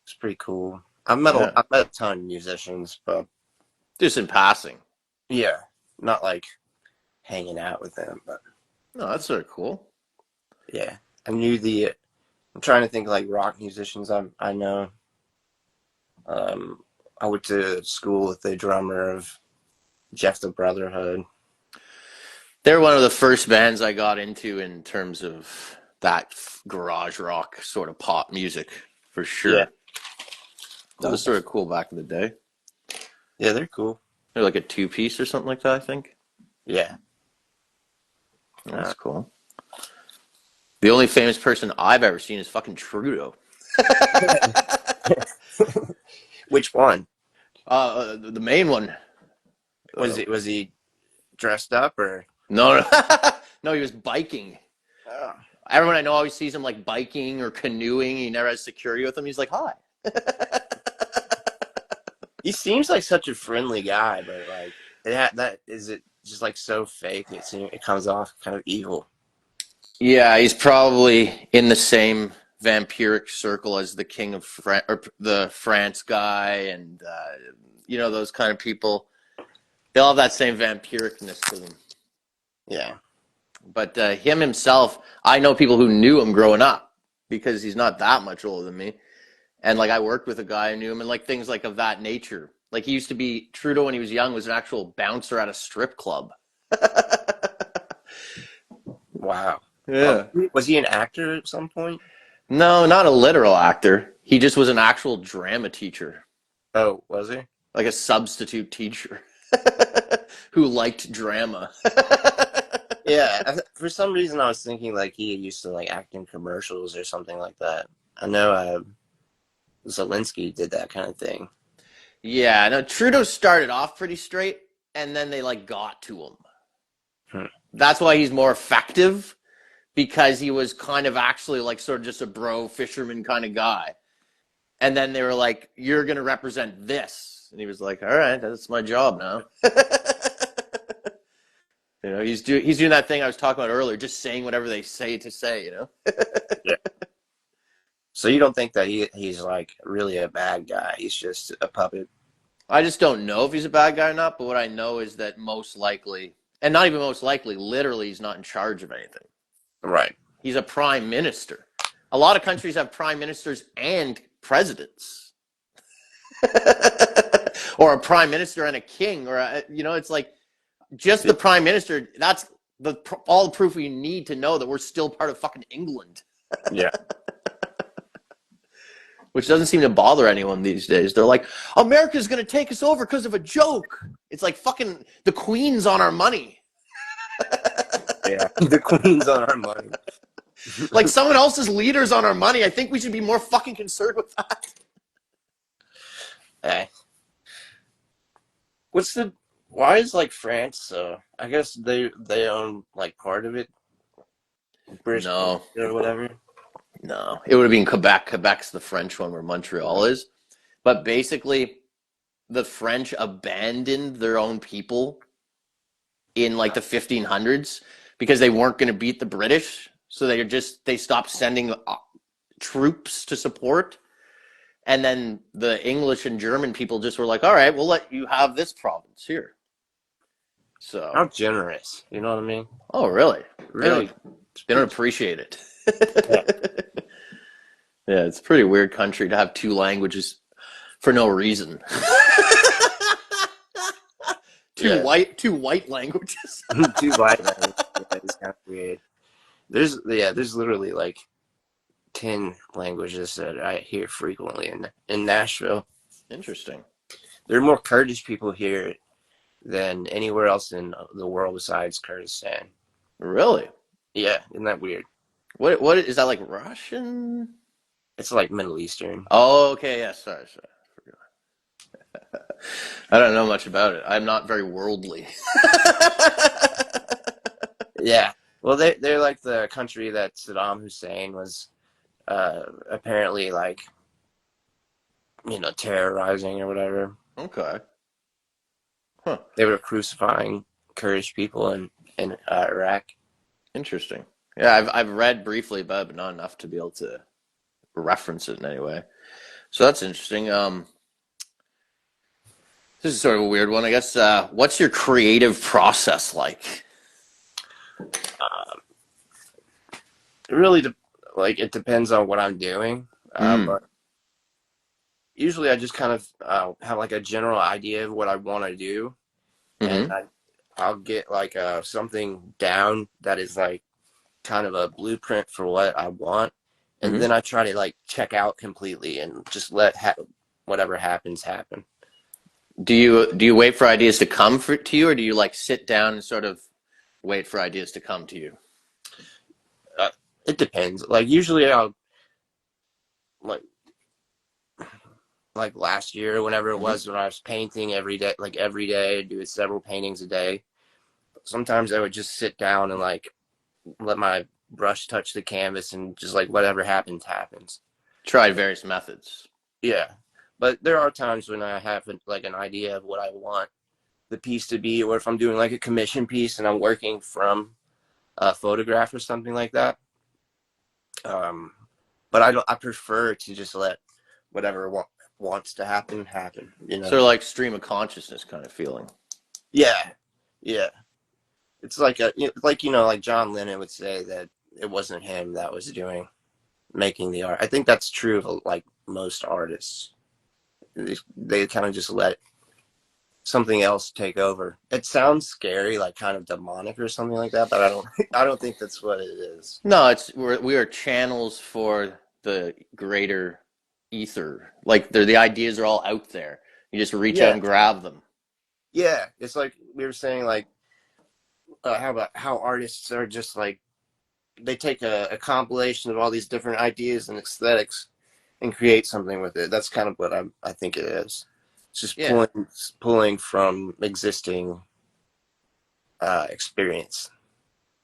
It's pretty cool. I've met a ton of musicians, but Just in passing. yeah, not like hanging out with them, but No, that's sort of cool. yeah. I'm trying to think of like rock musicians I know. I went to school with the drummer of Jeff the Brotherhood. They're one of the first bands I got into in terms of that garage rock sort of pop music, for sure. Yeah. That was sort of cool back in the day. Yeah, they're cool. They're like a two-piece or something like that, I think. Yeah. That's cool. The only famous person I've ever seen is fucking Trudeau. Which one? The main one. Was he dressed up or? No, no. No, he was biking. Oh. Everyone I know always sees him like biking or canoeing. He never has security with him. He's like, hi. He seems like such a friendly guy, but like that is it just like so fake. It comes off kind of evil. Yeah, he's probably in the same vampiric circle as the king of or the France guy, and you know, those kind of people. They all have that same vampiricness to them. Yeah. But him himself, I know people who knew him growing up because he's not that much older than me. And like I worked with a guy who knew him, and like things like of that nature. Like he used to be, Trudeau when he was young was an actual bouncer at a strip club. Wow. Yeah. Was he an actor at some point? No, not a literal actor. He just was an actual drama teacher, Oh, was he? like a substitute teacher who liked drama. Yeah. For some reason, I was thinking like he used to like act in commercials or something like that. I know Zelensky did that kind of thing. Yeah, no, Trudeau started off pretty straight, and then they like got to him. That's why he's more effective, because he was kind of actually like sort of just a bro fisherman kind of guy. And then they were like, you're going to represent this. And he was like, all right, that's my job now. You know, he's doing that thing I was talking about earlier, just saying whatever they say to say, you know? Yeah. So you don't think that he's like really a bad guy? He's just a puppet? I just don't know if he's a bad guy or not, but what I know is that most likely, and not even most likely, literally he's not in charge of anything. Right. He's a prime minister. A lot of countries have prime ministers and presidents. Or a prime minister and a king, or it's like just the prime minister. That's all the proof we need to know that we're still part of fucking England. Yeah. Which doesn't seem to bother anyone these days. They're like, America's going to take us over because of a joke. It's like fucking the Queen's on our money. Yeah. The Queen's on our money. Like someone else's leader's on our money. I think we should be more fucking concerned with that. Hey. Why is like France, I guess they own like part of it? British No. or whatever? No, it would have been Quebec. Quebec's the French one where Montreal is. But basically, the French abandoned their own people in like the 1500s because they weren't going to beat the British. So they stopped sending troops to support. And then the English and German people just were like, all right, we'll let you have this province here. So How generous. You know what I mean? Oh, really? Really? They don't appreciate it. Yeah. Yeah, it's a pretty weird country to have two languages for no reason. Two white languages. Two white languages. Yeah, it's kind of weird. There's literally like 10 languages that I hear frequently in Nashville. Interesting. There are more Kurdish people here than anywhere else in the world besides Kurdistan. Really? Yeah, isn't that weird? What is that, like Russian? It's like Middle Eastern. Oh, okay, yeah, sorry. I don't know much about it. I'm not very worldly. Yeah. Well, they're like the country that Saddam Hussein was apparently like, terrorizing or whatever. Okay. Huh. They were crucifying Kurdish people in Iraq. Interesting. Yeah, I've read briefly about it, but not enough to be able to reference it in any way. So that's interesting. This is sort of a weird one, I guess. What's your creative process like? It really it depends on what I'm doing, but usually I just kind of have like a general idea of what I want to do, and I'll get like something down that is like kind of a blueprint for what I want, and Mhm. then I try to like check out completely and just let whatever happens happen. Do you wait for ideas to come to you, or do you like sit down and sort of wait for ideas to come to you? Uh, it depends. Like usually I'll like last year, whenever it Hmm. was, when I was painting every day, like every day, do several paintings a day. Sometimes I would just sit down and like let my brush touch the canvas and just like whatever happens happens. Tried various methods. Yeah, but there are times when I have like an idea of what I want the piece to be, or if I'm doing like a commission piece and I'm working from a photograph or something like that. Um, but I don't. I prefer to just let whatever wants to happen happen. You know. Sort of like stream of consciousness kind of feeling. Yeah, yeah. It's like like John Lennon would say that it wasn't him that was making the art. I think that's true of like most artists. They kind of just let something else take over. It sounds scary, like kind of demonic or something like that, but I don't think that's what it is. No, we are channels for the greater ether. Like the ideas are all out there. You just reach out Yeah, and grab them. yeah. It's like we were saying, like how about how artists are just like they take a compilation of all these different ideas and aesthetics and create something with it. That's kind of what I think it is. It's just Yeah. pulling from existing experience.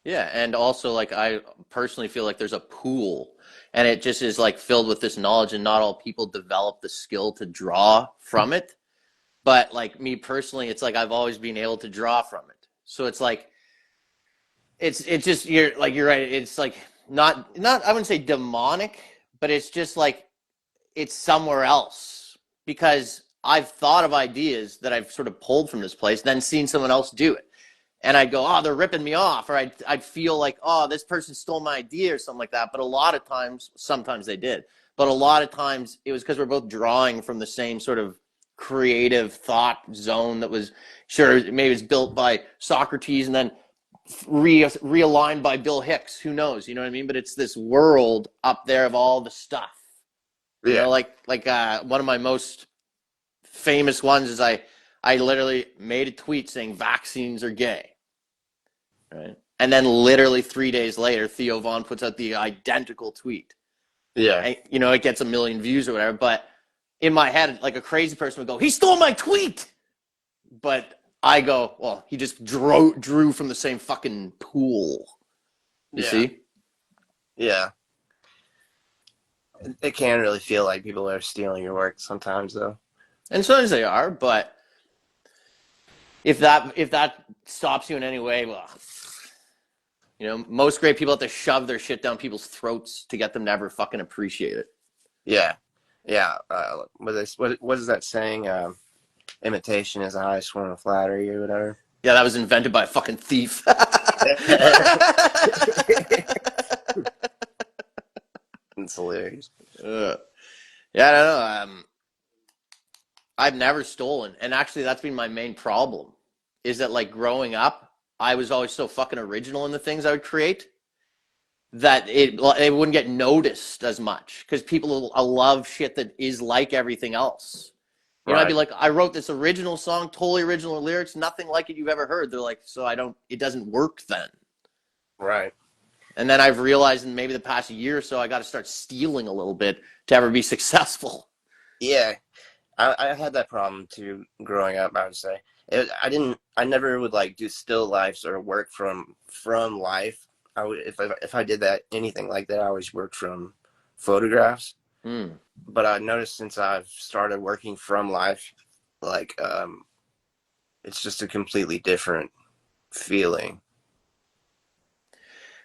Yeah, and also like I personally feel like there's a pool and it just is like filled with this knowledge and not all people develop the skill to draw from it. But like me personally, it's like I've always been able to draw from it. So it's like it's just you're right. It's like not I wouldn't say demonic, but it's just like it's somewhere else because I've thought of ideas that I've sort of pulled from this place, then seen someone else do it. And I'd go, oh, they're ripping me off. Or I'd feel like, oh, this person stole my idea or something like that. But a lot of times, sometimes they did. But a lot of times it was because we're both drawing from the same sort of creative thought zone that was, sure, maybe it was built by Socrates and then realigned by Bill Hicks. Who knows? You know what I mean? But it's this world up there of all the stuff. You know, Yeah, one of my most famous ones is I literally made a tweet saying vaccines are gay, right? And then literally 3 days later, Theo Vaughn puts out the identical tweet. yeah, And, you know, it gets a million views or whatever. But in my head, like a crazy person would go, he stole my tweet. But I go, well, he just drew from the same fucking pool. You yeah, see? yeah. It can really feel like people are stealing your work sometimes, though. And sometimes they are, but if that stops you in any way, well, you know, most great people have to shove their shit down people's throats to get them to ever fucking appreciate it. Yeah, yeah. What is that saying? Imitation is the highest form of flattery, or whatever. Yeah, that was invented by a fucking thief. It's hilarious. Yeah, I don't know. I've never stolen, and actually, that's been my main problem. Is that like growing up, I was always so fucking original in the things I would create that it wouldn't get noticed as much because people love shit that is like everything else. You know, I'd be Right, like, I wrote this original song, totally original lyrics, nothing like it you've ever heard. They're like, so it doesn't work then. right. And then I've realized in maybe the past year or so, I got to start stealing a little bit to ever be successful. Yeah, I had that problem too growing up. I would say I never would like do still lifes or work from life. I would if I did that anything like that, I always worked from photographs. Hmm. But I noticed since I've started working from life, like it's just a completely different feeling.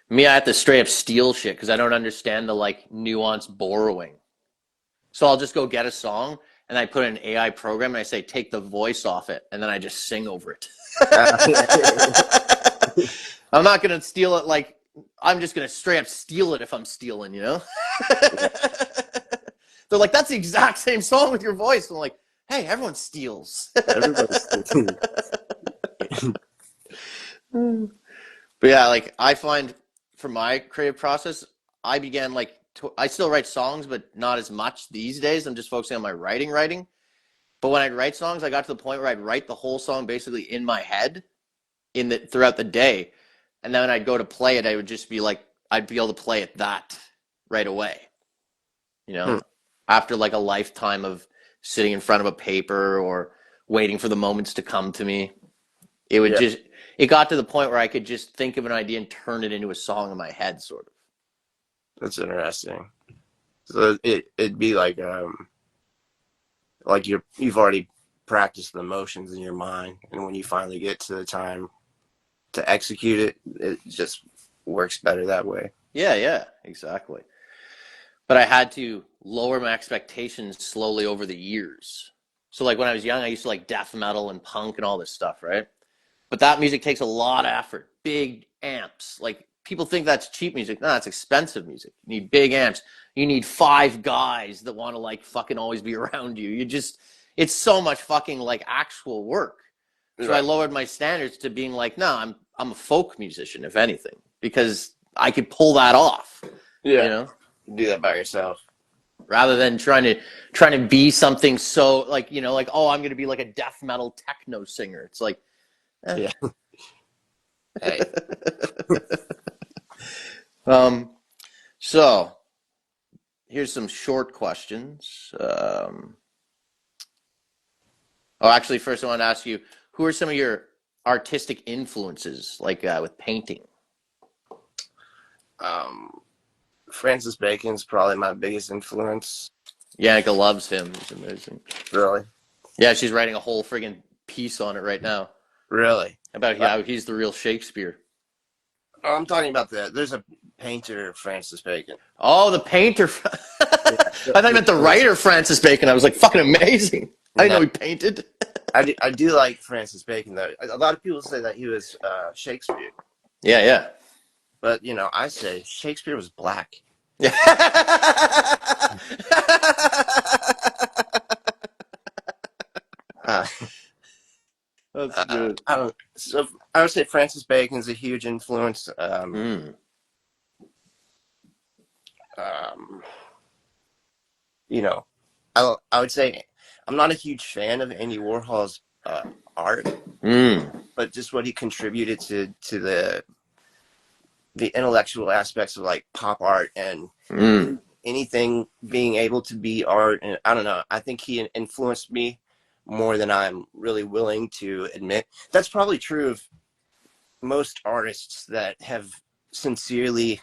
Me, I have to straight up steal shit because I don't understand the like nuance borrowing. So I'll just go get a song and I put in an AI program and I say, take the voice off it. And then I just sing over it. I'm not going to steal it like, I'm just going to straight up steal it if I'm stealing, you know? They're like, that's the exact same song with your voice. I'm like, hey, everyone steals. Everybody's But yeah, like I find for my creative process, I began like I still write songs, but not as much these days. I'm just focusing on my writing. But when I'd write songs, I got to the point where I'd write the whole song basically in my head throughout the day, and then when I'd go to play it, I would just be like I'd be able to play it that right away. You Hmm. know, after like a lifetime of sitting in front of a paper or waiting for the moments to come to me, it would Yeah, just it got to the point where I could just think of an idea and turn it into a song in my head, sort of. that's interesting. So it'd be like you've already practiced the motions in your mind, and when you finally get to the time to execute it, it just works better that way. Yeah, exactly. But I had to lower my expectations slowly over the years. So like when I was young, I used to like death metal and punk and all this stuff, right? But that music takes a lot of effort, big amps. Like people think that's cheap music. No, that's expensive music. You need big amps. You need 5 guys that want to like fucking always be around you. It's so much fucking like actual work. So I Right. lowered my standards to being like, no, I'm a folk musician, if anything, because I could pull that off, you Yeah. know, Do that by yourself. rather than trying to be something so like, like, oh, I'm gonna be like a death metal techno singer. It's like, eh. Yeah. Hey. um, so here's some short questions. Actually, first I want to ask you, who are some of your artistic influences, like with painting? Um, Francis Bacon's probably my biggest influence. Yannicka loves him. He's amazing. Really, Yeah, she's writing a whole friggin' piece on it right now really. about how he's the real Shakespeare. I'm talking about there's a painter, Francis Bacon. Oh, the painter. Yeah. I thought you meant the writer, Francis Bacon. I was like, fucking amazing. I didn't know he painted. I do like Francis Bacon though. A lot of people say that he was Shakespeare, Yeah. but I say Shakespeare was black. Yeah. Uh, That's good. I don't. So I would say Francis Bacon's a huge influence. Um, you know, I would say I'm not a huge fan of Andy Warhol's art, but just what he contributed to the intellectual aspects of like pop art and anything being able to be art. And I don't know. I think he influenced me more than I'm really willing to admit. That's probably true of most artists that have sincerely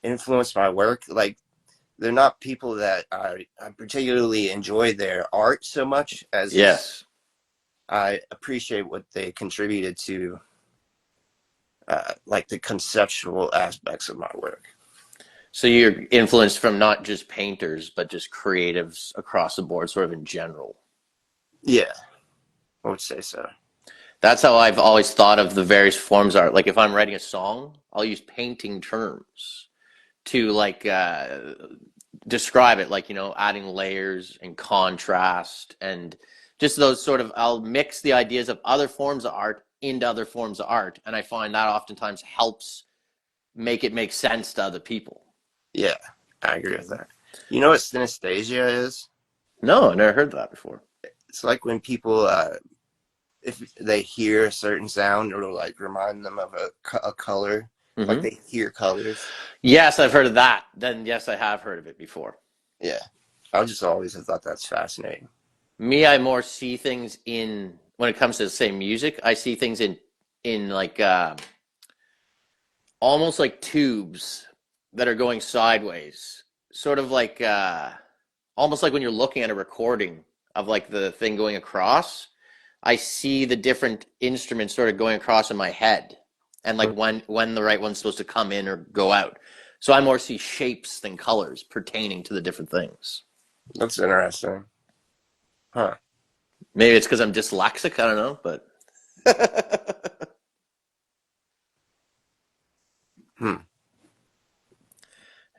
influenced my work. Like they're not people that I particularly enjoy their art so much as Yes. I appreciate what they contributed to like the conceptual aspects of my work. So you're influenced from not just painters, but just creatives across the board, sort of in general. Yeah, I would say so. That's how I've always thought of the various forms of art. Like if I'm writing a song, I'll use painting terms to like describe it, like, adding layers and contrast and just those sort of, I'll mix the ideas of other forms of art into other forms of art. And I find that oftentimes helps make it make sense to other people. Yeah, I agree with that. You know what synesthesia is? No, I never heard that before. It's like when people, if they hear a certain sound, it'll like remind them of a color. Like they hear colors. Yes, I've heard of that. Then yes, I have heard of it before. Yeah, I just always have thought that's fascinating. Me, I more see things when it comes to, say, music, I see things in like almost like tubes that are going sideways, sort of like almost like when you're looking at a recording of like the thing going across. I see the different instruments sort of going across in my head, and like when the right one's supposed to come in or go out. So I more see shapes than colors pertaining to the different things. That's interesting. Huh. Maybe it's because I'm dyslexic. I don't know, but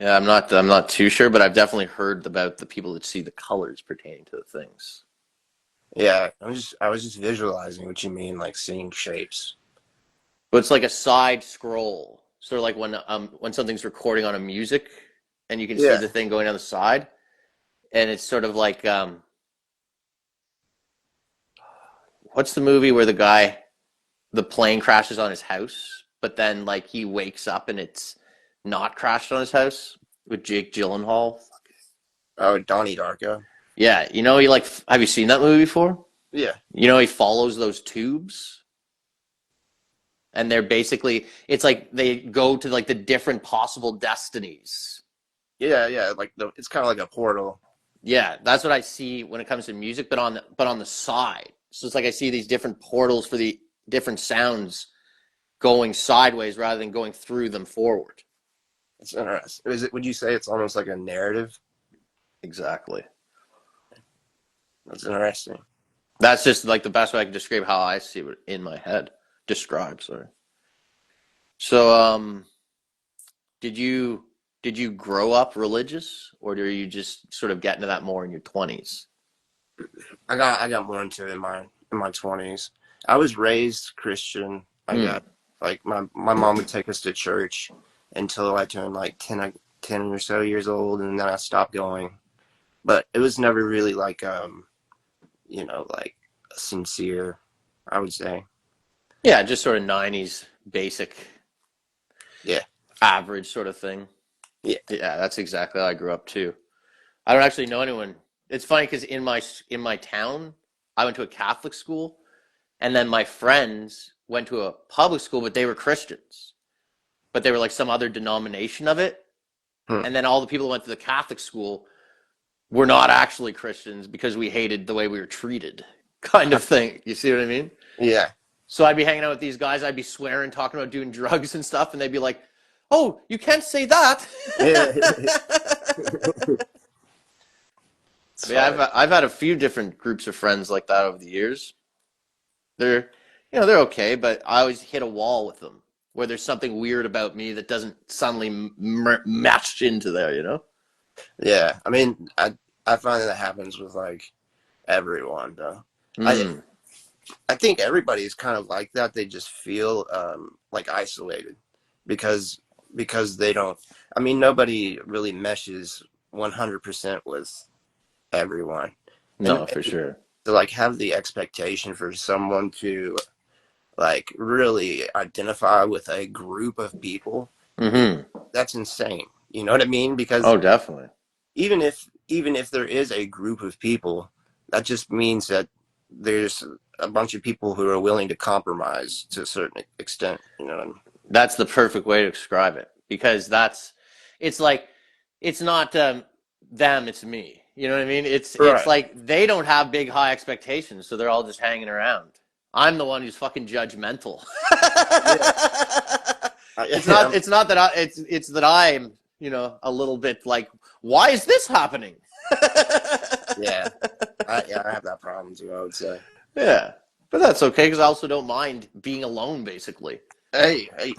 yeah, I'm not too sure, but I've definitely heard about the people that see the colors pertaining to the things. Yeah, I was just visualizing what you mean, like seeing shapes. But it's like a side scroll. Sort of like when something's recording on a music and you can see Yeah. the thing going down the side. And it's sort of like what's the movie where the plane crashes on his house, but then like he wakes up and it's not crashed on his house with Jake Gyllenhaal? Oh, Donnie Darko. Yeah, he like have you seen that movie before? Yeah. He follows those tubes and they're basically it's like they go to like the different possible destinies. Yeah, yeah. Like it's kind of like a portal. Yeah, that's what I see when it comes to music, but on the side. So it's like I see these different portals for the different sounds going sideways rather than going through them forward. It's interesting. Would you say it's almost like a narrative? Exactly. That's interesting. That's just like the best way I can describe how I see it in my head. Describe, sorry. So, did you grow up religious, or do you just sort of get into that more in your 20s? I got more into it in my 20s. I was raised Christian. I Hmm. got like my mom would take us to church until I turned like 10 or so years old, and then I stopped going. But it was never really like like sincere, I would say. Yeah, just sort of 90s basic, Yeah. average sort of thing. Yeah. Yeah, that's exactly how I grew up too. I don't actually know anyone. It's funny because in my town, I went to a Catholic school, and then my friends went to a public school, but they were Christians, but they were like some other denomination of it. Hmm. And then all the people who went to the Catholic school were not actually Christians because we hated the way we were treated, kind of thing. You see what I mean? Yeah. So I'd be hanging out with these guys, I'd be swearing, talking about doing drugs and stuff, and they'd be like, "Oh, you can't say that." Yeah. Yeah, I've had a few different groups of friends like that over the years. They're okay, but I always hit a wall with them where there's something weird about me that doesn't suddenly match into there. Yeah. I mean, I find that happens with like everyone though. I Mm. I think everybody's kind of like that. They just feel like isolated because they don't. I mean, nobody really meshes 100% with everyone, and No, for sure. to like have the expectation for someone to like really identify with a group of people, Hmm. that's insane. You know what I mean? Because Oh, definitely. even if there is a group of people, that just means that there's a bunch of people who are willing to compromise to a certain extent. You know what I mean? That's the perfect way to describe it because it's like, it's not them, it's me. You know what I mean? It's Right. like they don't have big high expectations, so they're all just hanging around. I'm the one who's fucking judgmental. Yeah. It's Yeah. not. It's not that It's that I'm. A little bit like, why is this happening? Yeah. I have that problem too, I would say. Yeah, but that's okay because I also don't mind being alone. Basically. Hey, call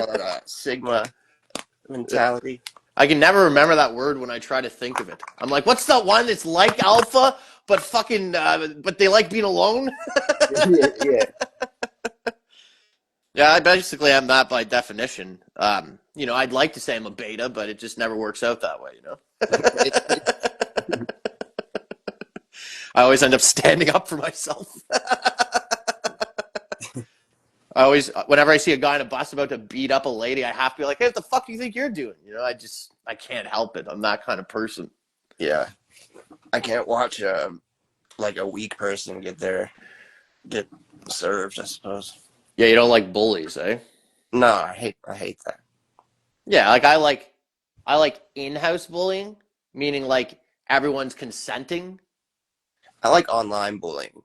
that a Sigma mentality. I can never remember that word when I try to think of it. I'm like, what's that one that's like alpha, but but they like being alone? Yeah. Yeah, I basically am that by definition. I'd like to say I'm a beta, but it just never works out that way. I always end up standing up for myself. Whenever I see a guy in a bus about to beat up a lady, I have to be like, hey, what the fuck do you think you're doing? I can't help it. I'm that kind of person. Yeah. I can't watch like a weak person get served, I suppose. Yeah, you don't like bullies, eh? No, I hate that. Yeah, like I like in-house bullying, meaning like everyone's consenting. I like online bullying.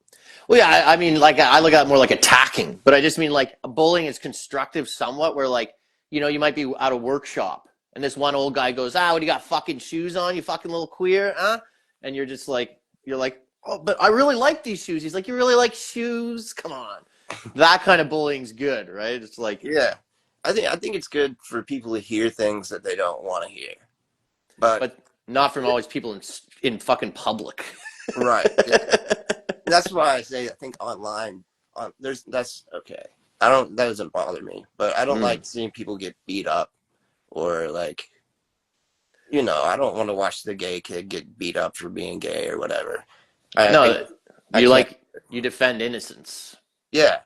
Well, yeah, I mean, like I look at it more like attacking, but I just mean like bullying is constructive somewhat, where like you might be at a workshop and this one old guy goes, what do you got fucking shoes on, you fucking little queer, huh? And you're like, oh, but I really like these shoes. He's like, you really like shoes? Come on, that kind of bullying's good, right? It's like, Yeah. I think it's good for people to hear things that they don't want to hear. But but not from always people in fucking public. Right. Yeah. That's why I say I think online, that's okay. That doesn't bother me, but I don't like seeing people get beat up or like, I don't want to watch the gay kid get beat up for being gay or whatever. I No, I you can't. like you defend innocence. Yeah,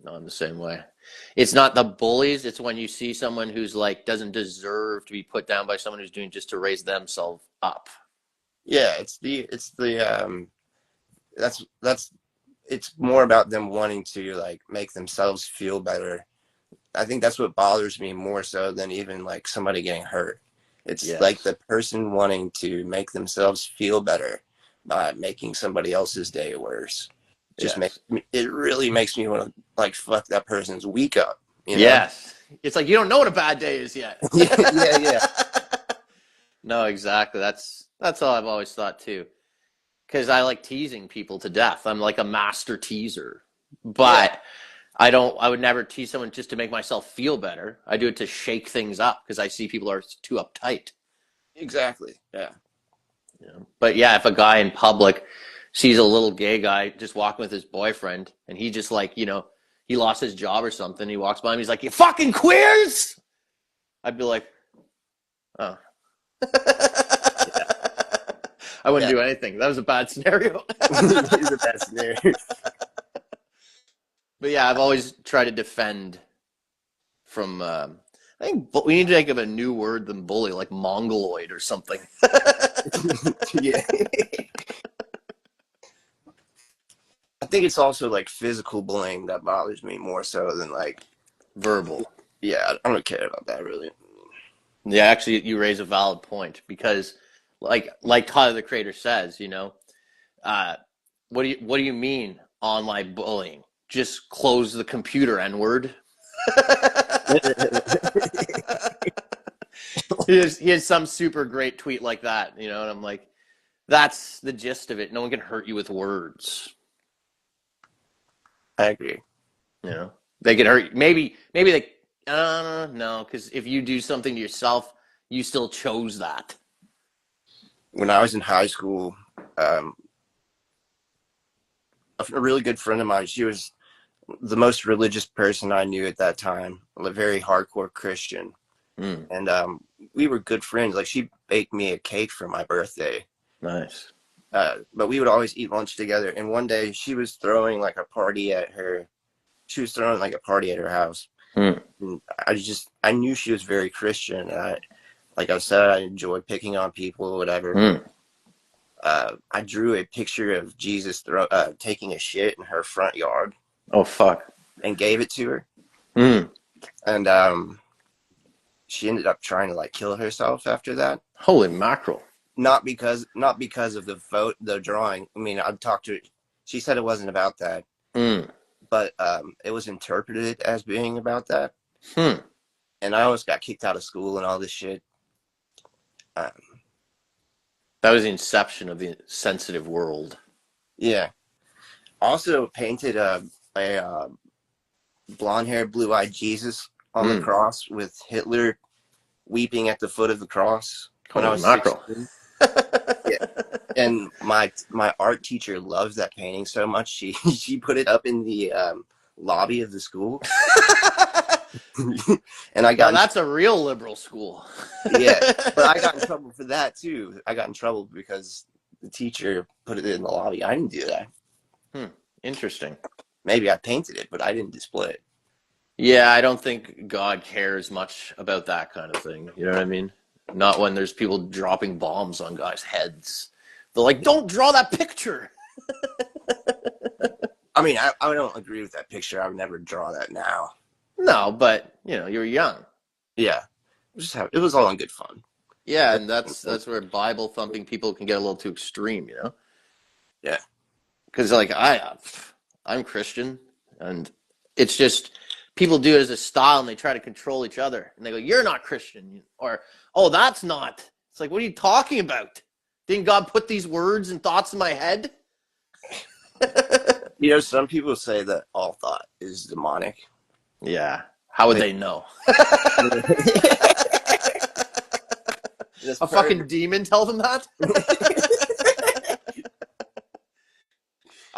No, I'm the same way. It's not the bullies. It's when you see someone who's like doesn't deserve to be put down by someone who's doing just to raise themselves up. yeah. It's that's it's more about them wanting to like make themselves feel better. I think that's what bothers me more so than even like somebody getting hurt. It's like Yes. the person wanting to make themselves feel better by making somebody else's day worse. Yes. It really makes me want to like fuck that person's week up, you know? Yes. It's like you don't know what a bad day is yet. Yeah, yeah. No, exactly. That's all I've always thought too. Because I like teasing people to death. I'm like a master teaser. Yeah, But I would never tease someone just to make myself feel better. I do it to shake things up because I see people are too uptight. exactly. Yeah. But yeah, if a guy in public sees a little gay guy just walking with his boyfriend and he just like, he lost his job or something, he walks by him, he's like, "You fucking queers!" I'd be like, "Oh." I wouldn't Yeah. do anything. That was a bad scenario. It's the best scenario. But yeah, I've always tried to defend from. I think we need to think of a new word than bully, like mongoloid or something. Yeah. I think it's also like physical bullying that bothers me more so than like, Verbal. yeah, I don't care about that really. Yeah, actually, you raise a valid point because, like Tyler the Creator says, uh, what do you mean online bullying? Just close the computer, N-word. He has some super great tweet like that, and I'm like, that's the gist of it. No one can hurt you with words. I agree. They can hurt. Maybe they. No, because if you do something to yourself, you still chose that. When I was in high school, a really good friend of mine, she was the most religious person I knew at that time, a very hardcore Christian. And we were good friends. Like she baked me a cake for my birthday. Nice. But we would always eat lunch together. And one day she was throwing like a party at her. She was throwing like a party at her house. And I knew she was very Christian. Like I said, I enjoy picking on people or whatever. I drew a picture of Jesus taking a shit in her front yard. Oh fuck. And gave it to her. And she ended up trying to like kill herself after that. Holy mackerel. Not because of the drawing. I mean, I talked to her. She said it wasn't about that. But it was interpreted as being about that. And I almost got kicked out of school and all this shit. That was the inception of the sensitive world. Yeah. Also painted a blonde-haired, blue-eyed Jesus on the cross with Hitler weeping at the foot of the cross when I was 16. Yeah. And my art teacher loves that painting so much she put it up in the lobby of the school. And I got that's a real liberal school. Yeah, but I got in trouble for that too. I got in trouble because the teacher put it in the lobby. I didn't do that. Interesting. Maybe I painted it, but I didn't display it. Yeah, I don't think God cares much about that kind of thing. You know what I mean? Not when there's people dropping bombs on guys' heads. They're like, "Don't draw that picture." I mean, I don't agree with that picture. I would never draw that now. No, but you're young. Yeah, it was all in good fun. Yeah, and that's where Bible thumping people can get a little too extreme, Yeah. Because like I'm Christian, and it's just people do it as a style, and they try to control each other, and they go, "You're not Christian," or "Oh, that's not." It's like, what are you talking about? Didn't God put these words and thoughts in my head? Some people say that all thought is demonic. Yeah. How would they know? A fucking demon tell them that?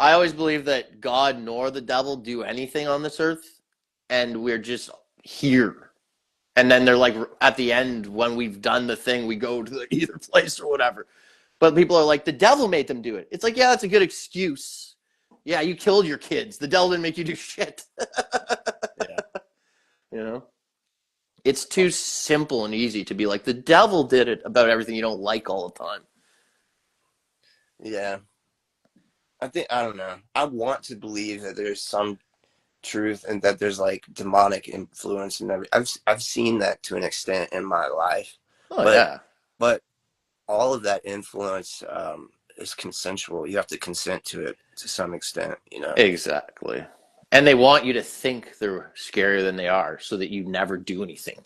I always believe that God nor the devil do anything on this earth, and we're just here. And then they're like, at the end, when we've done the thing, we go to either place or whatever. But people are like, the devil made them do it. It's like, yeah, that's a good excuse. Yeah, you killed your kids. The devil didn't make you do shit. Yeah. You know? It's too simple and easy to be like, the devil did it about everything you don't like all the time. Yeah. I don't know. I want to believe that there's some truth and that there's like demonic influence and everything. I've seen that to an extent in my life. Oh, but, yeah. But all of that influence is consensual. You have to consent to it to some extent, you know? Exactly. And they want you to think they're scarier than they are so that you never do anything.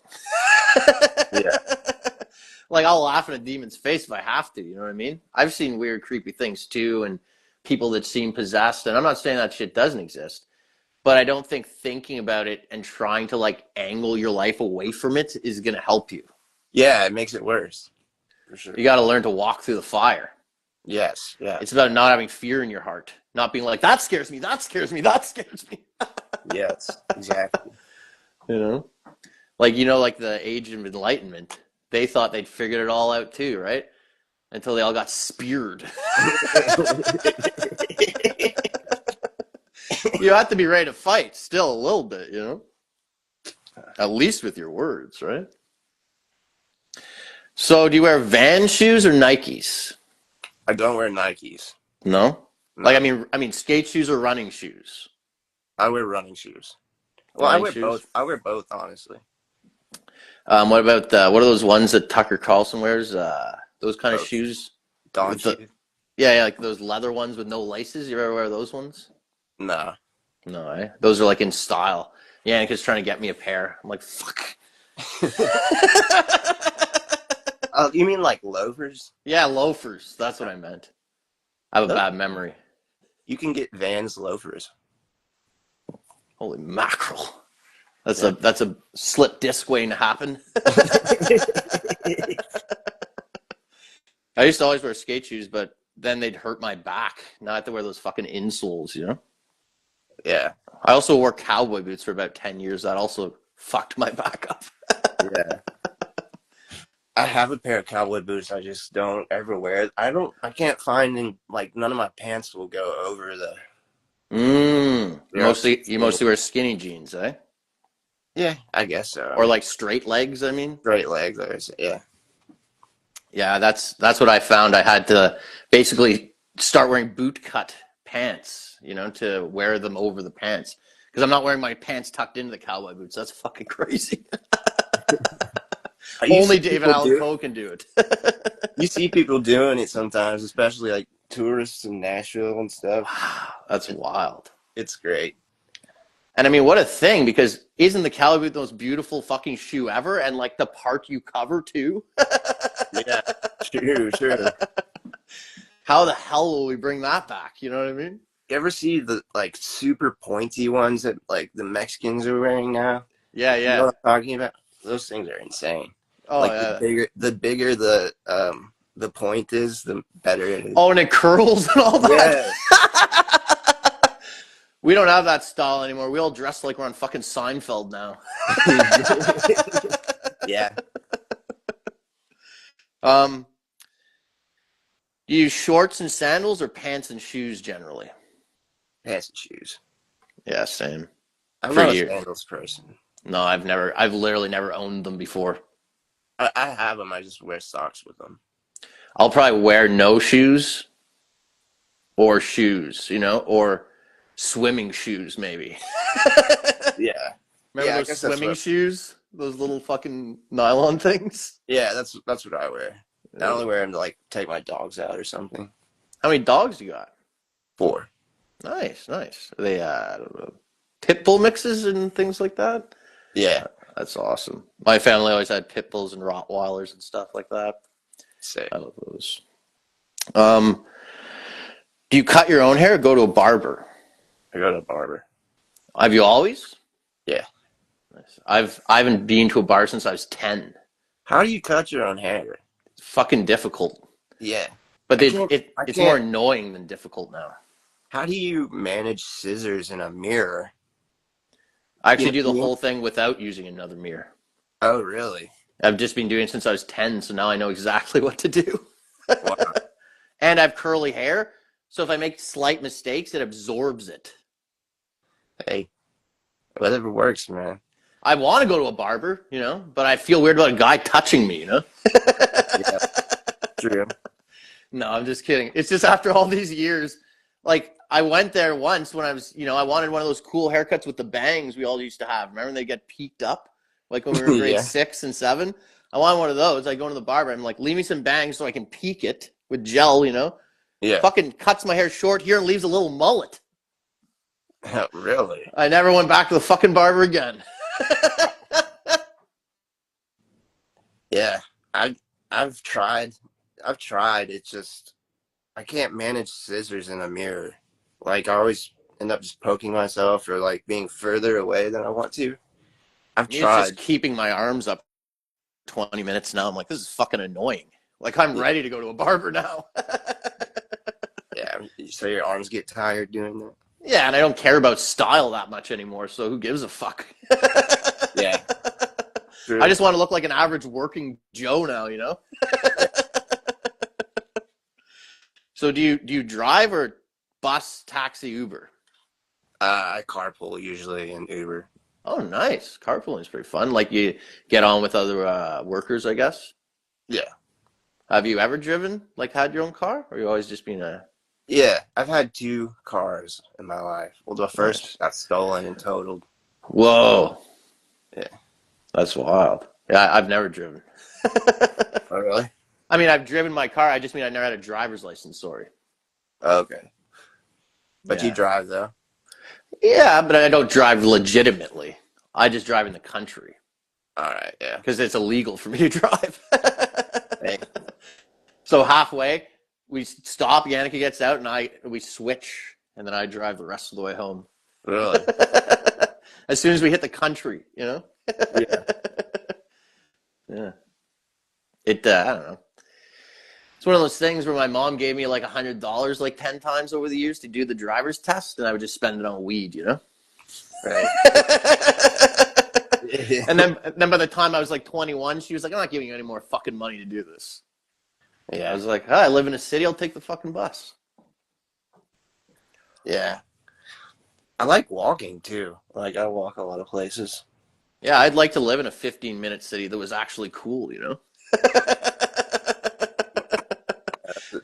Yeah. Like, I'll laugh in a demon's face if I have to, you know what I mean? I've seen weird, creepy things too, and people that seem possessed, and I'm not saying that shit doesn't exist, but I don't think thinking about it and trying to, like, angle your life away from it is going to help you. Yeah, it makes it worse. For sure. You got to learn to walk through the fire. Yes, yeah. It's about not having fear in your heart, not being like, that scares me, that scares me, that scares me. Yes, exactly. You know? Like, you know, like the Age of Enlightenment, they thought they'd figured it all out too, right? Until they all got speared. You have to be ready to fight still a little bit, you know? At least with your words, right? So do you wear Vans shoes or Nikes? I don't wear Nikes. No? No. Like, I mean skate shoes or running shoes? I wear running shoes. Well, Running I wear shoes? both. I wear both, honestly. What about what are those ones that Tucker Carlson wears? Those kind of Both. shoes? Don With the- shoes? Yeah, like those leather ones with no laces. You ever wear those ones? Nah. No, eh? Those are like in style. Yannika's trying to get me a pair. I'm like, fuck. You mean like loafers? Yeah, loafers. That's what I meant. I have a bad memory. You can get Vans loafers. Holy mackerel. That's Yeah. that's a slip disc waiting to happen. I used to always wear skate shoes, but then they'd hurt my back. Now I have to wear those fucking insoles, you know? Yeah. I also wore cowboy boots for about 10 years. That also fucked my back up. Yeah. I have a pair of cowboy boots. I just don't ever wear it. I can't find any, like, none of my pants will go over the. You Yeah. mostly wear skinny jeans, eh? Yeah, I guess so. Or like straight legs, I mean. straight legs. I guess. Yeah. Yeah, that's what I found. I had to basically start wearing boot cut pants, you know, to wear them over the pants. Because I'm not wearing my pants tucked into the cowboy boots. That's fucking crazy. Only David Allan Coe can do it. You see people doing it sometimes, especially like tourists in Nashville and stuff. Wow, that's wild. It's great. And I mean, what a thing, because isn't the cowboy boot the most beautiful fucking shoe ever? And like the part you cover too? Yeah, sure. How the hell will we bring that back? You know what I mean? You ever see the like super pointy ones that like the Mexicans are wearing now? Yeah, You yeah. know what I'm talking about? Those things are insane. Oh, like yeah. the bigger the point is, the better it is. Oh, and it curls and all that? Yeah. We don't have that style anymore. We all dress like we're on fucking Seinfeld now. Yeah. Do you use shorts and sandals or pants and shoes generally? Pants and shoes. Yeah, same. I'm For not a you. sandals person. No, I've literally never owned them before. I have them. I just wear socks with them. I'll probably wear no shoes or shoes, you know, or swimming shoes maybe. Yeah. Remember Yeah, I those guess that's swimming what- shoes? Those little fucking nylon things? Yeah, that's what I wear. I only wear them to like take my dogs out or something. How many dogs you got? 4. Nice. Are they I don't know, pit bull mixes and things like that? Yeah. That's awesome. My family always had pit bulls and Rottweilers and stuff like that. Sick. I love those. Do you cut your own hair or go to a barber? I go to a barber. Have you always? Yeah. Nice. I haven't been to a bar since I was 10. How do you cut your own hair? It's fucking difficult. Yeah. But I it's can't- more annoying than difficult now. How do you manage scissors in a mirror? I You actually know do what the I mean? whole thing without using another mirror. Oh, really? I've just been doing it since I was 10, so now I know exactly what to do. Wow. And I have curly hair, so if I make slight mistakes, it absorbs it. Hey, whatever works, man. I want to go to a barber, but I feel weird about a guy touching me. Yeah, true. No, I'm just kidding. It's just after all these years, like I went there once when I was, I wanted one of those cool haircuts with the bangs we all used to have. Remember when they get peaked up? Like when we were in grade Yeah. 6 and 7? I wanted one of those. I go into the barber. I'm like, leave me some bangs so I can peak it with gel. Yeah. Fucking cuts my hair short here and leaves a little mullet. Really? I never went back to the fucking barber again. Yeah. I've tried. I've tried. It's just I can't manage scissors in a mirror. Like I always end up just poking myself or like being further away than I want to. I've It's just tried. keeping my arms up 20 minutes now. I'm like, this is fucking annoying. Like I'm ready to go to a barber now. Yeah. So your arms get tired doing that. Yeah, and I don't care about style that much anymore, so who gives a fuck? Yeah. True. I just want to look like an average working Joe now. So do you drive or bus, taxi, Uber? I carpool usually in Uber. Oh, nice. Carpooling is pretty fun. Like you get on with other workers, I guess. Yeah. Have you ever driven, like had your own car? Or you always just been a... Yeah. I've had 2 cars in my life. Well, the first Nice. got stolen and totaled. Whoa. Yeah. That's wild. Yeah, I've never driven. Oh, really? I mean, I've driven my car. I just mean I never had a driver's license, sorry. Okay. But you Yeah. drive though. Yeah, but I don't drive legitimately. I just drive in the country All right. Yeah. because it's illegal for me to drive. Hey. So halfway, we stop, Yannicka gets out, and we switch, and then I drive the rest of the way home. Really? As soon as we hit the country. Yeah. Yeah. I don't know. It's one of those things where my mom gave me like $100 like 10 times over the years to do the driver's test, and I would just spend it on weed. Right. And then by the time I was like 21, she was like, I'm not giving you any more fucking money to do this. I was like, I live in a city, I'll take the fucking bus. Yeah. I like walking too. Like I walk a lot of places. Yeah, I'd like to live in a 15-minute city that was actually cool.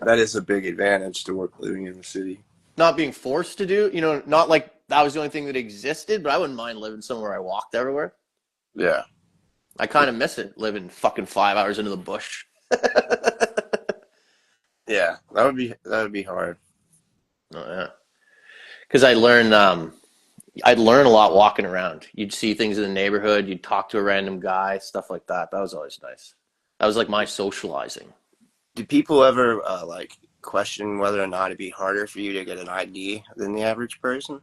That is a big advantage to work living in the city. Not being forced to do, not like that was the only thing that existed, but I wouldn't mind living somewhere I walked everywhere. Yeah. I kind of miss it, living fucking 5 hours into the bush. Yeah. That would be hard. Oh, yeah. Because I'd learn a lot walking around. You'd see things in the neighborhood. You'd talk to a random guy, stuff like that. That was always nice. That was like my socializing. Do people ever like question whether or not it'd be harder for you to get an ID than the average person?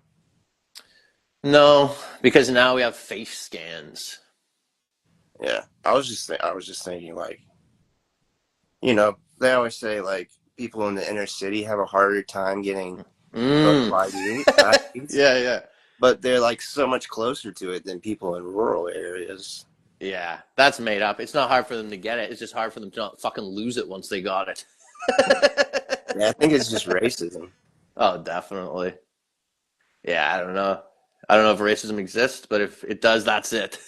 No, because now we have face scans. Yeah. I was just thinking like, they always say like people in the inner city have a harder time getting photo IDs. Yeah. But they're like so much closer to it than people in rural areas. Yeah, that's made up. It's not hard for them to get it. It's just hard for them to not fucking lose it once they got it. Yeah, I think it's just racism. Oh, definitely. Yeah, I don't know. I don't know if racism exists, but if it does, that's it.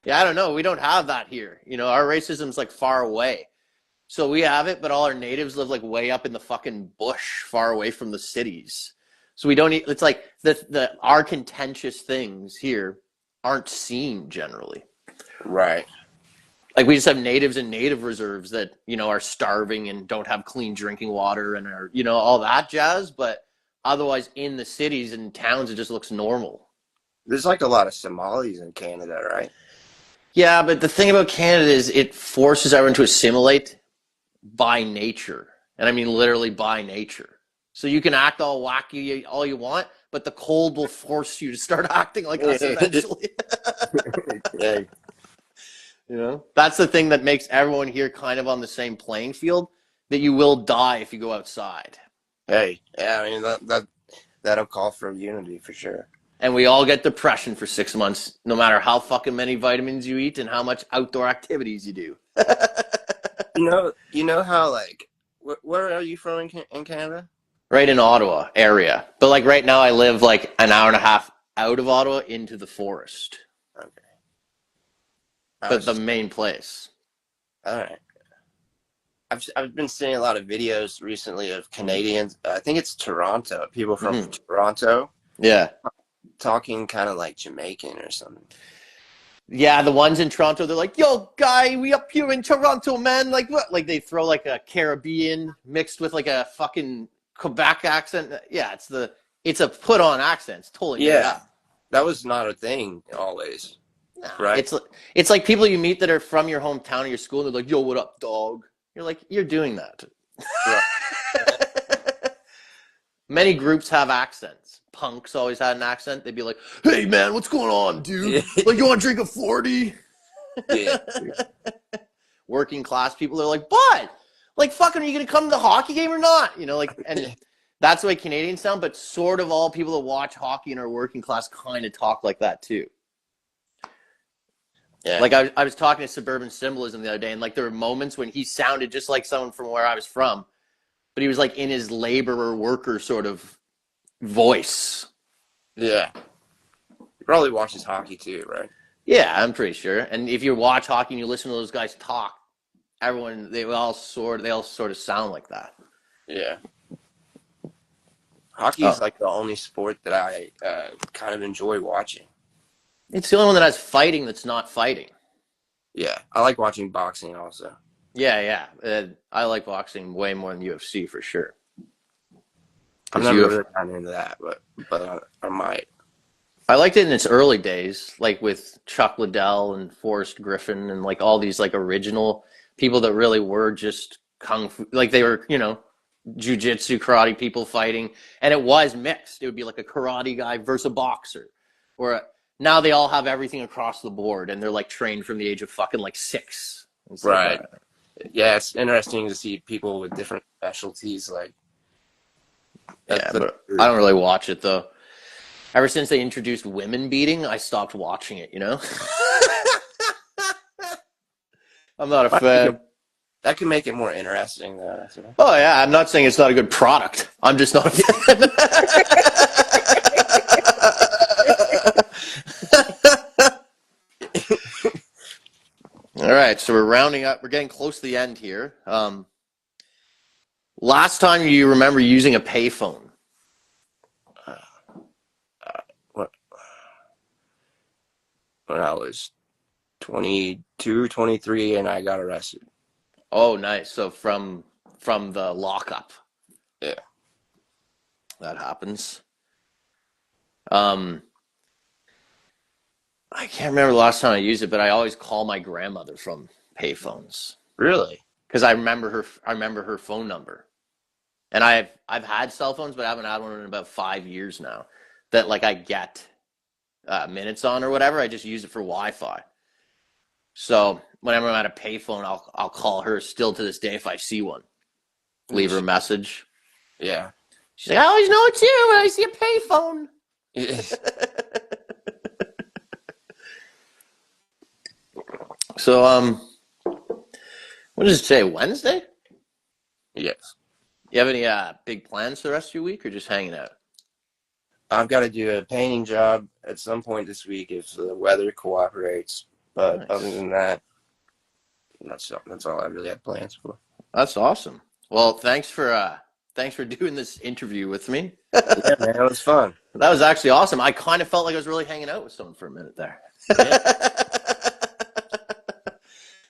Yeah, I don't know. We don't have that here. Our racism's like far away. So we have it, but all our natives live like way up in the fucking bush, far away from the cities. So we don't need, it's like our contentious things here aren't seen generally. Right. Like we just have natives and native reserves that, are starving and don't have clean drinking water and are, all that jazz. But otherwise in the cities and towns, it just looks normal. There's like a lot of Somalis in Canada, right? Yeah, but the thing about Canada is it forces everyone to assimilate by nature. And I mean literally by nature. So you can act all wacky all you want, but the cold will force you to start acting like us eventually. Yeah. That's the thing that makes everyone here kind of on the same playing field. that you will die if you go outside. Hey, yeah, I mean that'll call for unity for sure. And we all get depression for 6 months, no matter how fucking many vitamins you eat and how much outdoor activities you do. You know how like where are you from in Canada? Right in Ottawa area. But like right now I live like an hour and a half out of Ottawa into the forest. Okay. But the main place. All right. I've been seeing a lot of videos recently of Canadians. I think it's Toronto. People from Toronto. Yeah. Talking kind of like Jamaican or something. Yeah, the ones in Toronto, they're like, yo, guy, we up here in Toronto, man. Like, what? Like, they throw, like, a Caribbean mixed with, like, a fucking Quebec accent. Yeah, it's a put-on accent. It's totally made up. That was not a thing always. No, right? It's like people you meet that are from your hometown or your school, and they're like, yo, what up, dog? You're like, you're doing that. Right. Many groups have accents. Punks always had an accent. They'd be like, hey, man, what's going on, dude? Like, you want to drink a 40? Yeah. Working class people are like, but, like, fucking, are you going to come to the hockey game or not? You know, like, and that's the way Canadians sound, but sort of all people that watch hockey and are working class kind of talk like that, too. Yeah. Like, I was talking to Suburban Symbolism the other day, and, like, there were moments when he sounded just like someone from where I was from, but he was, like, in his laborer worker sort of voice. Yeah. He probably watches hockey too, right? Yeah, I'm pretty sure. And if you watch hockey and you listen to those guys talk, they all sort of sound like that. Yeah. Hockey is like the only sport that I kind of enjoy watching. It's the only one that has fighting that's not fighting. Yeah, I like watching boxing also. Yeah. I like boxing way more than UFC for sure. I've never really gotten into that, but I might. I liked it in its early days, like with Chuck Liddell and Forrest Griffin and like all these like original people that really were just kung fu, like they were, you know, jiu-jitsu, karate people fighting, and it was mixed. It would be like a karate guy versus a boxer, or now they all have everything across the board, and they're like trained from the age of fucking like 6. Right. Yeah, it's interesting to see people with different specialties like. Yeah, but I don't really watch it though. Ever since they introduced women beating, I stopped watching it, you know? I'm not a fan. That can make it more interesting though. Oh yeah, I'm not saying it's not a good product. I'm just not a fan. All right, so we're rounding up. We're getting close to the end here. Last time you remember using a payphone? When I was 22, 23, and I got arrested. Oh, nice. So from the lockup. Yeah. That happens. I can't remember the last time I used it, but I always call my grandmother from payphones. Really? Because I remember her phone number. And I've had cell phones, but I haven't had one in about 5 years now. That like I get minutes on or whatever. I just use it for Wi-Fi. So whenever I'm at a payphone, I'll call her still to this day if I see one. Leave her a message. Yeah. She's like, I always know it's you when I see a payphone. So what does it say? Wednesday? Yes. You have any big plans for the rest of your week, or just hanging out? I've got to do a painting job at some point this week if the weather cooperates. But nice. Other than that, that's all I really have plans for. That's awesome. Well, thanks for doing this interview with me. Yeah, man, it was fun. That was actually awesome. I kind of felt like I was really hanging out with someone for a minute there. Yeah.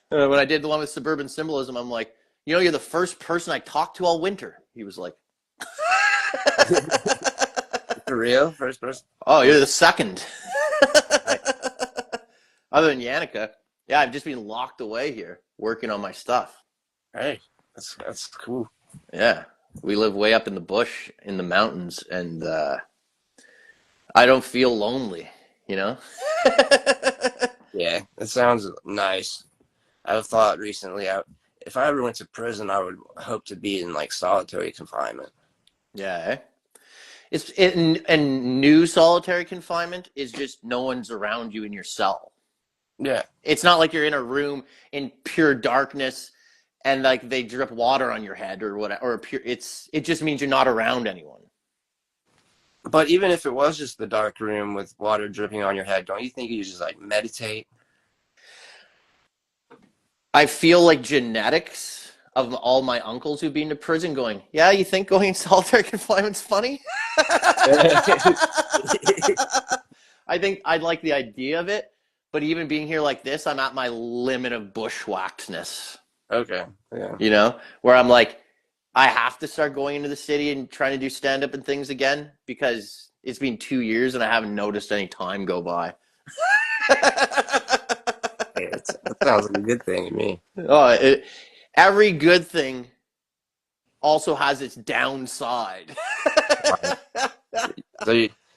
When I did the one with Suburban Symbolism, I'm like, you know, you're the first person I talked to all winter. He was like, for real? First person? Oh, you're the second. Other than Yannicka. Yeah, I've just been locked away here working on my stuff. Hey, that's cool. Yeah, we live way up in the bush in the mountains, and I don't feel lonely, you know? Yeah, it sounds nice. I've thought recently, if I ever went to prison, I would hope to be in like solitary confinement. Yeah. And new solitary confinement is just no one's around you in your cell. Yeah. It's not like you're in a room in pure darkness and like they drip water on your head or whatever. Or it just means you're not around anyone. But even if it was just the dark room with water dripping on your head, don't you think you just like meditate? I feel like genetics of all my uncles who've been to prison going, yeah, you think going in solitary confinement's funny? I think I'd like the idea of it, but even being here like this, I'm at my limit of bushwhackedness. Okay. Yeah. You know, where I'm like, I have to start going into the city and trying to do stand-up and things again because it's been 2 years and I haven't noticed any time go by. Hey, that sounds like a good thing to me. Every good thing also has its downside. So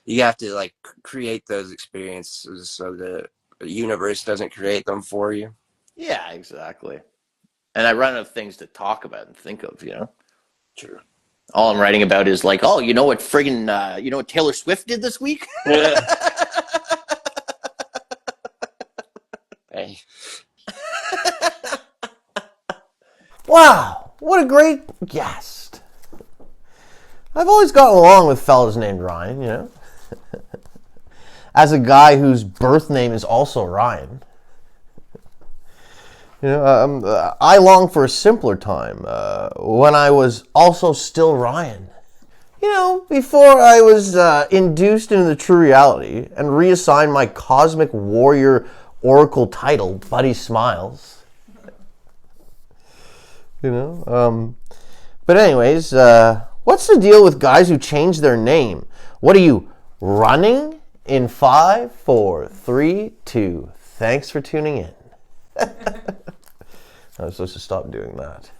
you have to like create those experiences so the universe doesn't create them for you. Yeah, exactly. And I run out of things to talk about and think of, you know? True. All I'm writing about is like, oh, you know what friggin', you know what Taylor Swift did this week? Hey. Wow, what a great guest. I've always gotten along with fellas named Ryan, you know? As a guy whose birth name is also Ryan. You know, I long for a simpler time when I was also still Ryan. You know, before I was induced into the true reality and reassigned my cosmic warrior oracle title, Buddy Smiles. You know, but anyways, what's the deal with guys who change their name? What are you, running? In 5, 4, 3, 2. Thanks for tuning in. I was supposed to stop doing that.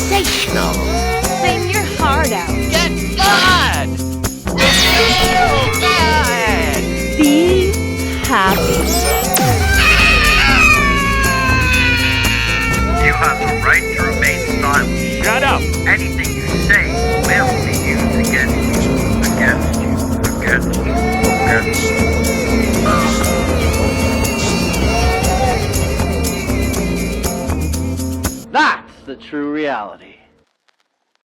Sensational. Sing your heart out. Get mad! So bad! Be happy. You have the right to remain silent. Shut up! Anything you say will be used against you. Against you. Against you. Against you. That's the true reality.